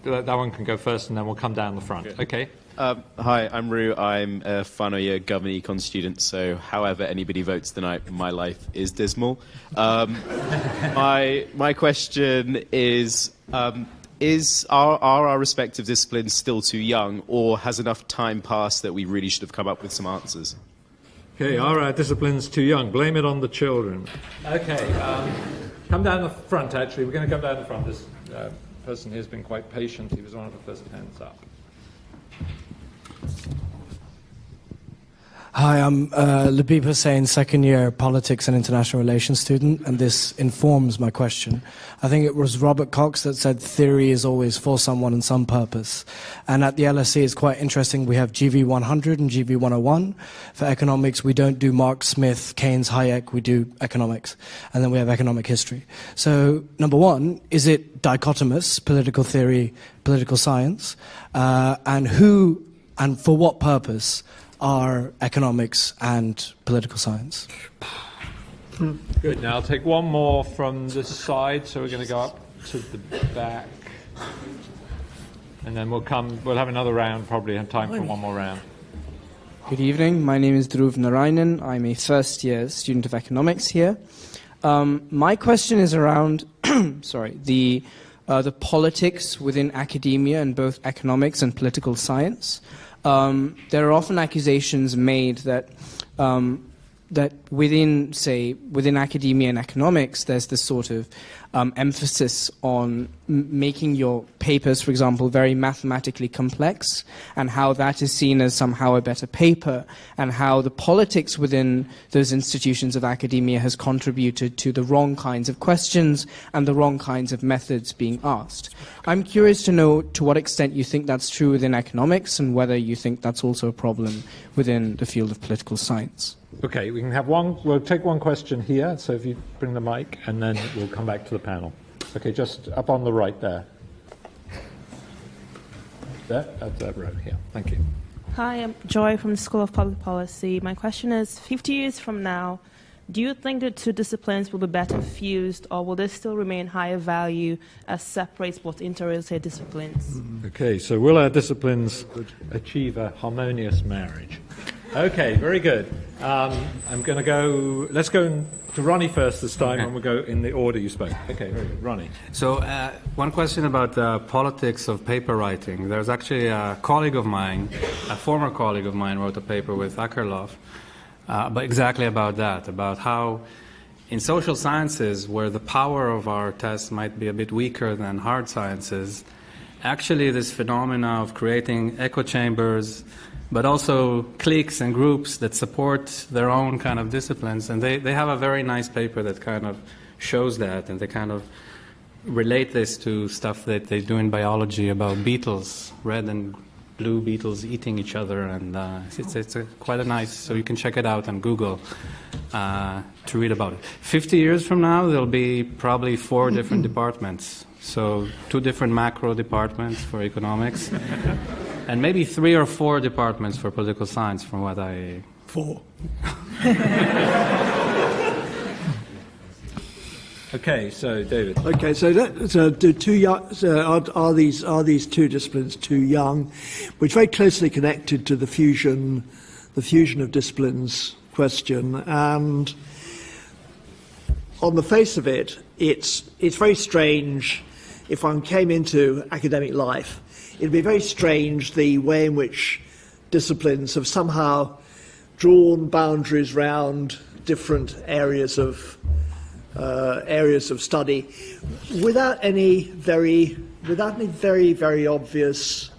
that one can go first, and then we'll come down the front. Okay.
Hi, I'm Rue. I'm a final year Government Econ student, so however anybody votes tonight, my life is dismal. My question is are our respective disciplines still too young, or has enough time passed that we really should have come up with some answers?
Okay, are our disciplines too young? Blame it on the children. Okay, come down the front, actually. We're going to come down the front. This person here has been quite patient. He was one of the first hands up.
Hi, I'm Labib Hussain, second year politics and international relations student, and this informs my question. I think it was Robert Cox that said theory is always for someone and some purpose. And at the LSE, it's quite interesting. We have GV 100 and GV 101. For economics, we don't do Marx, Smith, Keynes, Hayek, we do economics. And then we have economic history. So, number one, is it dichotomous, political theory, political science? And who and for what purpose are economics and political science?
Good. Now I'll take one more from this side. So we're going to go up to the back, and then we'll have another round. Probably have time for one more round.
Good evening. My name is Dhruv Narayanan. I'm a first-year student of economics here. My question is around, the politics within academia in both economics and political science. There are often accusations made that within academia and economics, there's this sort of emphasis on making your papers, for example, very mathematically complex, and how that is seen as somehow a better paper, and how the politics within those institutions of academia has contributed to the wrong kinds of questions and the wrong kinds of methods being asked. I'm curious to know to what extent you think that's true within economics, and whether you think that's also a problem within the field of political science.
Okay, we can have one. We'll take one question here. So if you bring the mic, and then we'll come back to the panel. Okay, just up on the right there. There, at that row here. Thank you.
Hi, I'm Joy from the School of Public Policy. My question is, 50 years from now, do you think the two disciplines will be better fused, or will they still remain higher value as separates both interrelated disciplines?
Okay, so will our disciplines achieve a harmonious marriage? Okay, very good. I'm going to go. Let's go to Ronny first this time, and we'll go in the order you spoke. Okay, very good, Ronny.
So, one question about the politics of paper writing. There's actually a colleague of mine, a former colleague of mine, wrote a paper with Akerlof, but exactly about that, about how in social sciences, where the power of our tests might be a bit weaker than hard sciences, actually this phenomena of creating echo chambers, but also cliques and groups that support their own kind of disciplines. And they have a very nice paper that kind of shows that, and they kind of relate this to stuff that they do in biology about beetles, red and blue beetles eating each other, and it's quite a nice, so you can check it out on Google to read about it. 50 years from now, there'll be probably 4 different departments. So 2 different macro departments for economics, and maybe 3 or 4 departments for political science, from what I...
4.
Okay, so David.
Okay, so are these 2 disciplines too young? Which very closely connected to the fusion of disciplines question. And on the face of it, it's very strange. If one came into academic life, it'd be very strange the way in which disciplines have somehow drawn boundaries around different areas of study without any very obvious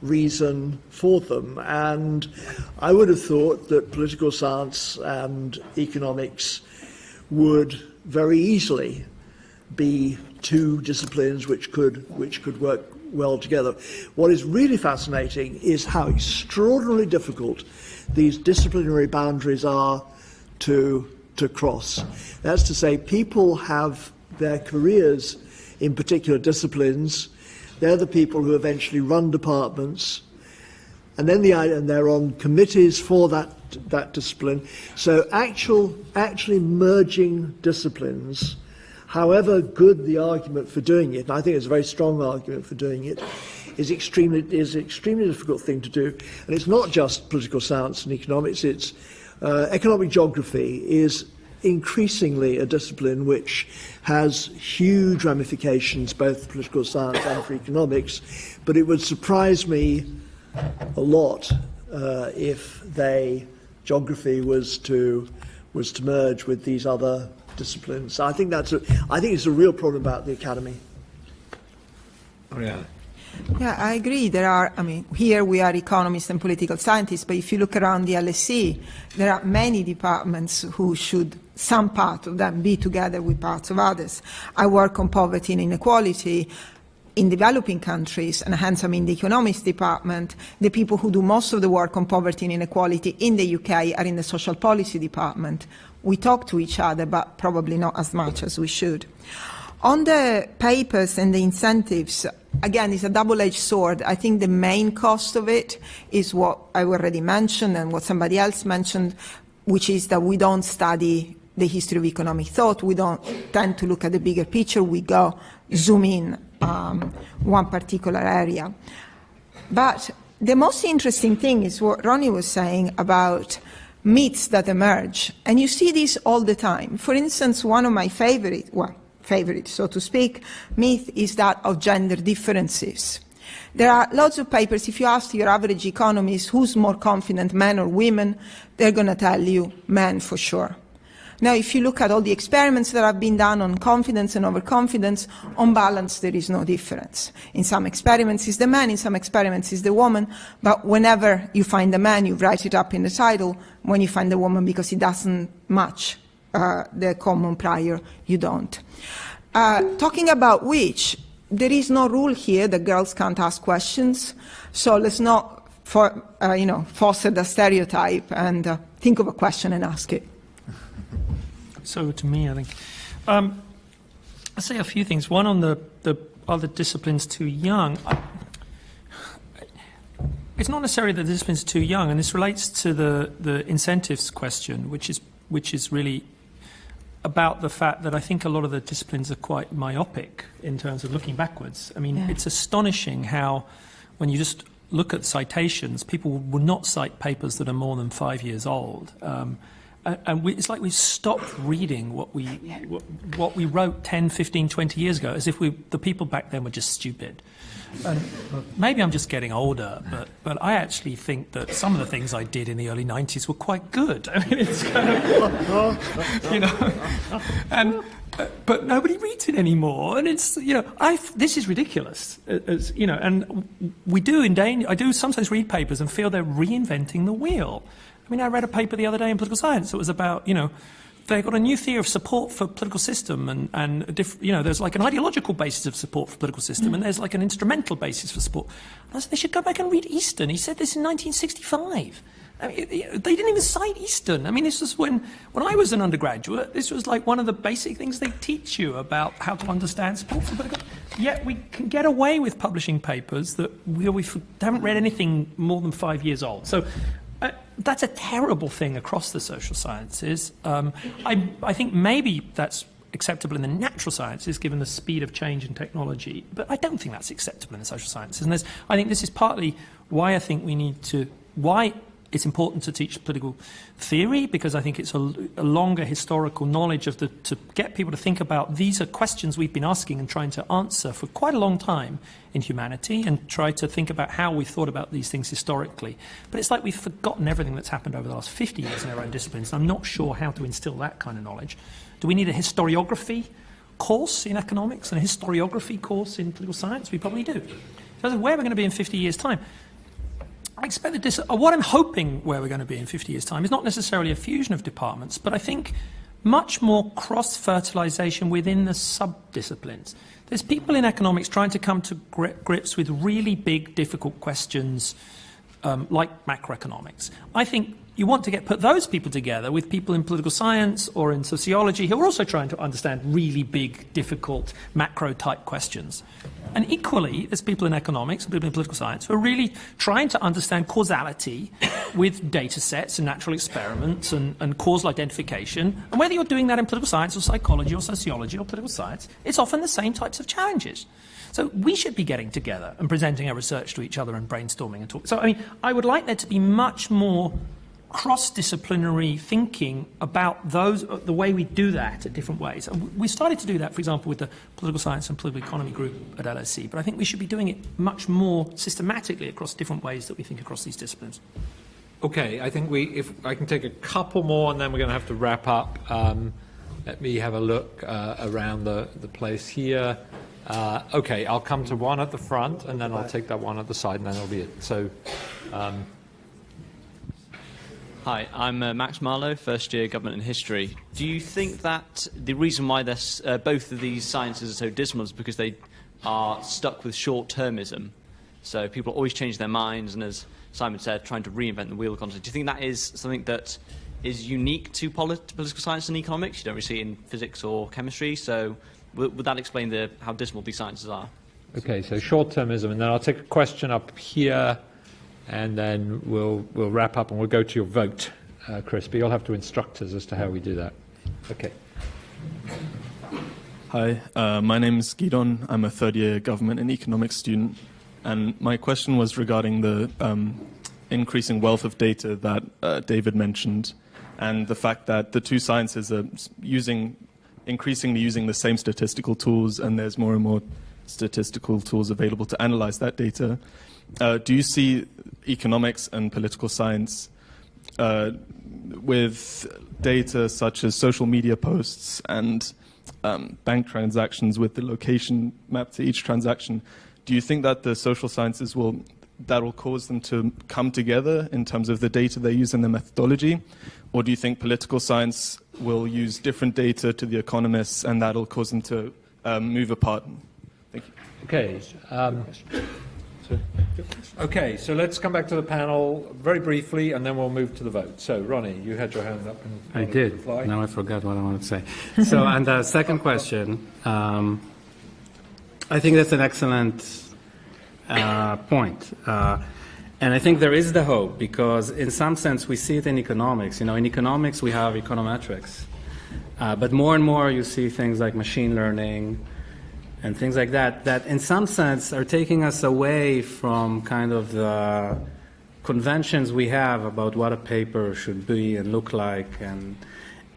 reason for them. And I would have thought that political science and economics would very easily be 2 disciplines which could work well together. What is really fascinating is how extraordinarily difficult these disciplinary boundaries are to cross. That's to say, people have their careers in particular disciplines. They're the people who eventually run departments, and then they're on committees for that discipline. So actually merging disciplines, however good the argument for doing it, and I think it's a very strong argument for doing it, is extremely difficult thing to do. And it's not just political science and economics. It's economic geography is increasingly a discipline which has huge ramifications both for political science and for economics. But it would surprise me a lot if geography was to merge with these other disciplines. I think it's a real problem about the academy.
Oriana.
Yeah, I agree. Here we are economists and political scientists, but if you look around the LSE, there are many departments who should, some part of them, be together with parts of others. I work on poverty and inequality in developing countries, and hence I'm in the economics department. The people who do most of the work on poverty and inequality in the UK are in the social policy department. We talk to each other, but probably not as much as we should. On the papers and the incentives, again, it's a double-edged sword. I think the main cost of it is what I already mentioned and what somebody else mentioned, which is that we don't study the history of economic thought. We don't tend to look at the bigger picture. We go zoom in one particular area. But the most interesting thing is what Ronny was saying about myths that emerge. And you see this all the time. For instance, one of my favorite, so to speak, myth is that of gender differences. There are lots of papers. If you ask your average economist who's more confident, men or women, they're going to tell you men for sure. Now, if you look at all the experiments that have been done on confidence and overconfidence, on balance, there is no difference. In some experiments, it's the man, in some experiments, it's the woman, but whenever you find the man, you write it up in the title. When you find the woman, because it doesn't match the common prior, you don't. Talking about which, there is no rule here that girls can't ask questions, so let's not foster the stereotype and think of a question and ask it.
So to me, I think, I'll say a few things. One, on the other disciplines too young. It's not necessarily that the disciplines are too young, and this relates to the incentives question, which is really about the fact that I think a lot of the disciplines are quite myopic in terms of looking backwards. I mean, It's astonishing how, when you just look at citations, people will not cite papers that are more than 5 years old. It's like we've stopped reading what we wrote 10, 15, 20 years ago, as if the people back then were just stupid. And maybe I'm just getting older, but I actually think that some of the things I did in the early 90s were quite good. I mean, it's kind of, you know, but nobody reads it anymore, and it's, you know, this is ridiculous, you know, and I do sometimes read papers and feel they're reinventing the wheel. I mean, I read a paper the other day in political science that was about, you know, they've got a new theory of support for political system, and you know, there's like an ideological basis of support for political system, and there's like an instrumental basis for support. I said they should go back and read Easton. He said this in 1965. I mean, they didn't even cite Easton. I mean, this was when I was an undergraduate, this was like one of the basic things they teach you about how to understand support for political. Yet we can get away with publishing papers that we haven't read anything more than 5 years old. So that's a terrible thing across the social sciences. I think maybe that's acceptable in the natural sciences, given the speed of change in technology, but I don't think that's acceptable in the social sciences. And I think this is partly why I think why it's important to teach political theory, because I think it's a longer historical knowledge to get people to think about these are questions we've been asking and trying to answer for quite a long time in humanity, and try to think about how we've thought about these things historically. But it's like we've forgotten everything that's happened over the last 50 years in our own disciplines. I'm not sure how to instill that kind of knowledge. Do we need a historiography course in economics and a historiography course in political science? We probably do. So where we're going to be in 50 years' time, I expect that what I'm hoping where we're going to be in 50 years' time is not necessarily a fusion of departments, but I think much more cross-fertilization within the sub-disciplines. There's people in economics trying to come to grips with really big, difficult questions like macroeconomics. I think you want to put those people together with people in political science or in sociology who are also trying to understand really big, difficult, macro-type questions. And equally, there's people in economics and people in political science who are really trying to understand causality with data sets and natural experiments and causal identification. And whether you're doing that in political science or psychology or sociology or political science, it's often the same types of challenges. So we should be getting together and presenting our research to each other and brainstorming and talking. So, I mean, I would like there to be much more cross-disciplinary thinking about the way we do that in different ways. And we started to do that, for example, with the political science and political economy group at LSE, but I think we should be doing it much more systematically across different ways that we think across these disciplines.
Okay, I think if I can take a couple more, and then we're going to have to wrap up. Let me have a look around the place here. Okay, I'll come to one at the front, and then I'll take that one at the side, and then that'll be it. So.
Hi, I'm Max Marlowe, first year Government and History. Do you think that the reason why both of these sciences are so dismal is because they are stuck with short-termism? So people always change their minds, and as Simon said, trying to reinvent the wheel constantly. Do you think that is something that is unique to political science and economics? You don't really see it in physics or chemistry, so would that explain how dismal these sciences are?
Okay, so short-termism, and then I'll take a question up here, and then we'll wrap up and we'll go to your vote, Chris. But you'll have to instruct us as to how we do that. Okay.
Hi, my name is Gidon. I'm a third-year Government and Economics student. And my question was regarding the increasing wealth of data that David mentioned, and the fact that the two sciences are increasingly using the same statistical tools, and there's more and more statistical tools available to analyze that data. Do you see economics and political science with data such as social media posts and bank transactions with the location mapped to each transaction? Do you think that the social sciences will cause them to come together in terms of the data they use in their methodology? Or do you think political science will use different data to the economists and that'll cause them to move apart? Thank you.
Okay. Okay, so let's come back to the panel very briefly, and then we'll move to the vote. So, Ronny, you had your hand up.
I did. Now I forgot what I wanted to say. So, on the second question, I think that's an excellent point. And I think there is the hope, because in some sense we see it in economics. You know, in economics we have econometrics. But more and more you see things like machine learning, and things like that, that in some sense are taking us away from kind of the conventions we have about what a paper should be and look like, and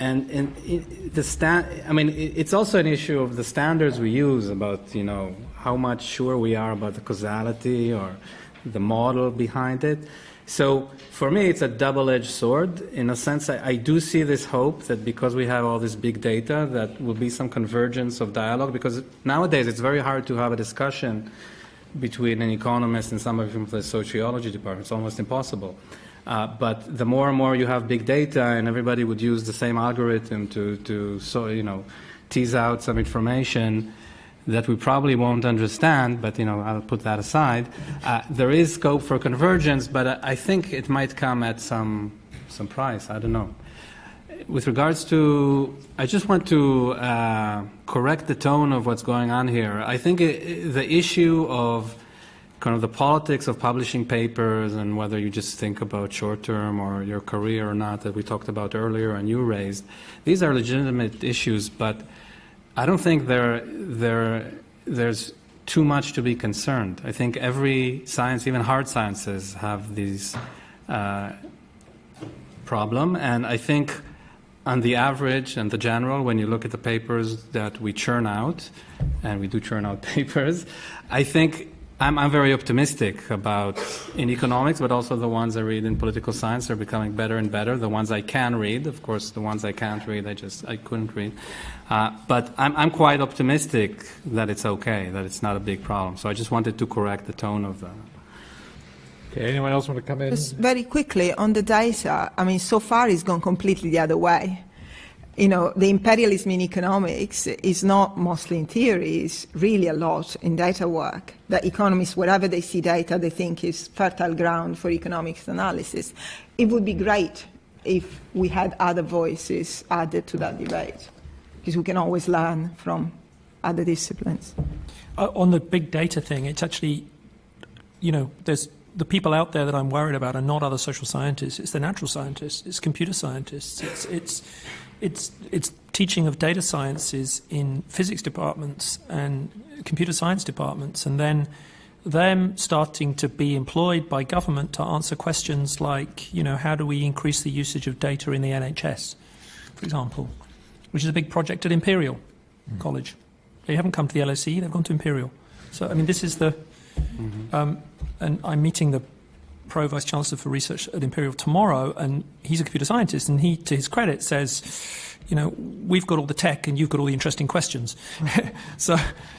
it's also an issue of the standards we use about, how much sure we are about the causality or the model behind it. So for me, it's a double-edged sword. In a sense, I do see this hope that because we have all this big data, that will be some convergence of dialogue, because nowadays it's very hard to have a discussion between an economist and somebody from the sociology department. It's almost impossible. But the more and more you have big data and everybody would use the same algorithm to tease out some information that we probably won't understand, but I'll put that aside. There is scope for convergence, but I think it might come at some price. I don't know. With regards to, I just want to correct the tone of what's going on here. I think the issue of kind of the politics of publishing papers and whether you just think about short-term or your career or not, that we talked about earlier and you raised, these are legitimate issues, but I don't think there's too much to be concerned. I think every science, even hard sciences, have these problem, and I think on the average and the general, when you look at the papers that we churn out, and we do churn out papers, I think I'm very optimistic about in economics, but also the ones I read in political science are becoming better and better. The ones I can read, of course, the ones I can't read, I couldn't read. But I'm quite optimistic that it's okay, that it's not a big problem. So I just wanted to correct the tone of that.
Okay, anyone else want to come in?
Just very quickly on the data, so far it's gone completely the other way. The imperialism in economics is not mostly in theory, it's really a lot in data work. The economists, wherever they see data, they think is fertile ground for economics analysis. It would be great if we had other voices added to that debate, because we can always learn from other disciplines.
On the big data thing, it's actually, there's the people out there that I'm worried about are not other social scientists, it's the natural scientists, it's computer scientists, it's teaching of data sciences in physics departments and computer science departments, and then them starting to be employed by government to answer questions like, how do we increase the usage of data in the NHS, for example, which is a big project at Imperial College. They haven't come to the LSE, they've gone to Imperial. So, this is the... and I'm meeting the Pro-Vice Chancellor for Research at Imperial tomorrow, and he's a computer scientist, and he, to his credit, says, we've got all the tech and you've got all the interesting questions.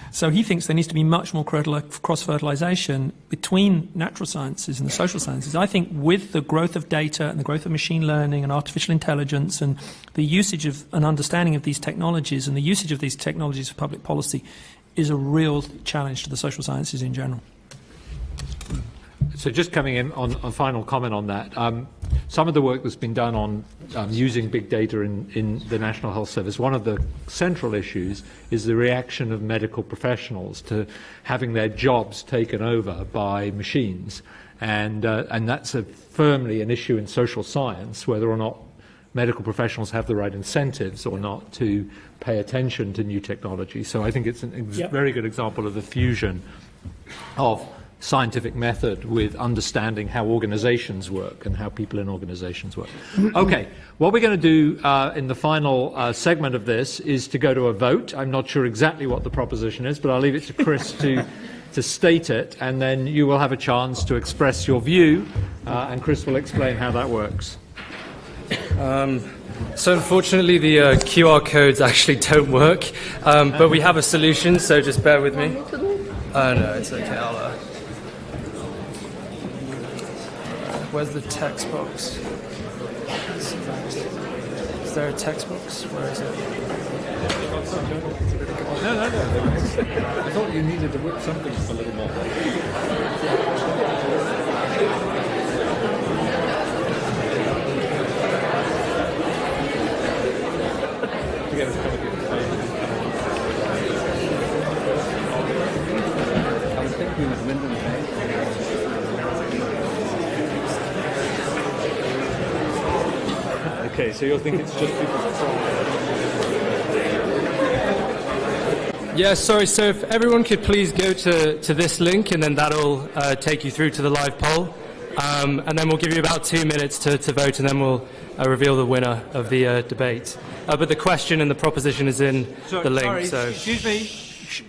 So he thinks there needs to be much more cross-fertilization between natural sciences and the social sciences. I think with the growth of data and the growth of machine learning and artificial intelligence and the usage of an understanding of these technologies and the usage of these technologies for public policy is a real challenge to the social sciences in general.
So just coming in on a final comment on that, some of the work that's been done on using big data in the National Health Service, one of the central issues is the reaction of medical professionals to having their jobs taken over by machines. And that's firmly an issue in social science, whether or not medical professionals have the right incentives or not to pay attention to new technology. So I think it's a very good example of the fusion of scientific method with understanding how organizations work and how people in organizations work. Okay, what we're going to do in the final segment of this is to go to a vote. I'm not sure exactly what the proposition is, but I'll leave it to Chris to state it, and then you will have a chance to express your view, and Chris will explain how that works.
So unfortunately the QR codes actually don't work, but we have a solution, so just bear with me. Oh no, it's okay, where's the text box? Is there a text box? Where is it?
No. I thought you needed to whip something up a little more.
I was thinking of Lyndon.
Okay, so you'll think it's just people's
Yeah, sorry. So if everyone could please go to this link, and then that'll take you through to the live poll. And then we'll give you about 2 minutes to vote, and then we'll reveal the winner of the debate. But the question and the proposition is in the link.
Sorry,
so.
excuse me.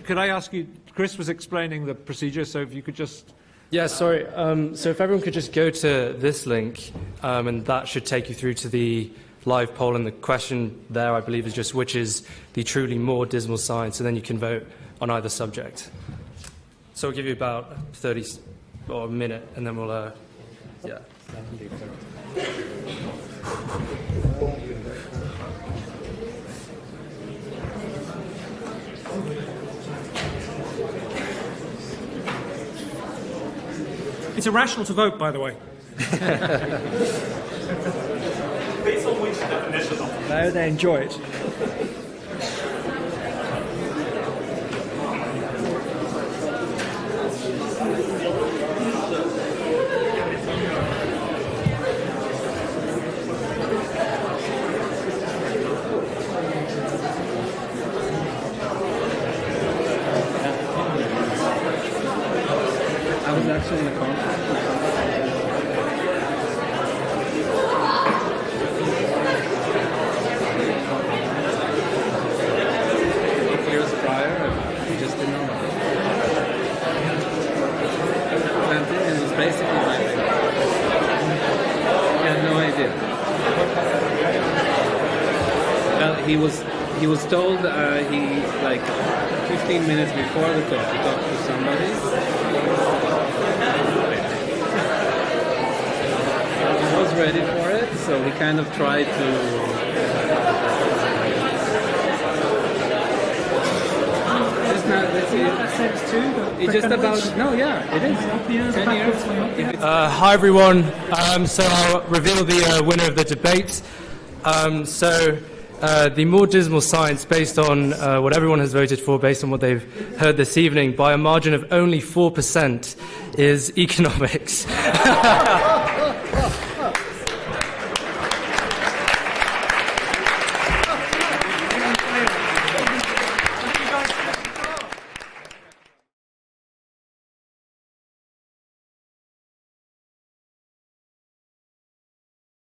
Could I ask you, Chris was explaining the procedure, so if you could just...
Yeah, sorry. So if everyone could just go to this link, and that should take you through to the live poll, and the question there, I believe, is just which is the truly more dismal science, and then you can vote on either subject. So we'll give you about 30 or a minute, and then we'll, yeah.
It's irrational to vote, by the way.
Based on which definition of it?
No, they enjoy it.
I was actually in the conference. Years prior, we just didn't know. And it was basically my thing. He had no idea. Well, he was told he like 15 minutes before the talk to talk to somebody. He was ready for it, so he kind of tried to. It's just about, no, yeah, it is. 10 years.
Hi, everyone. So I'll reveal the winner of the debate. The more dismal science, based on what everyone has voted for, based on what they've heard this evening, by a margin of only 4%, is economics.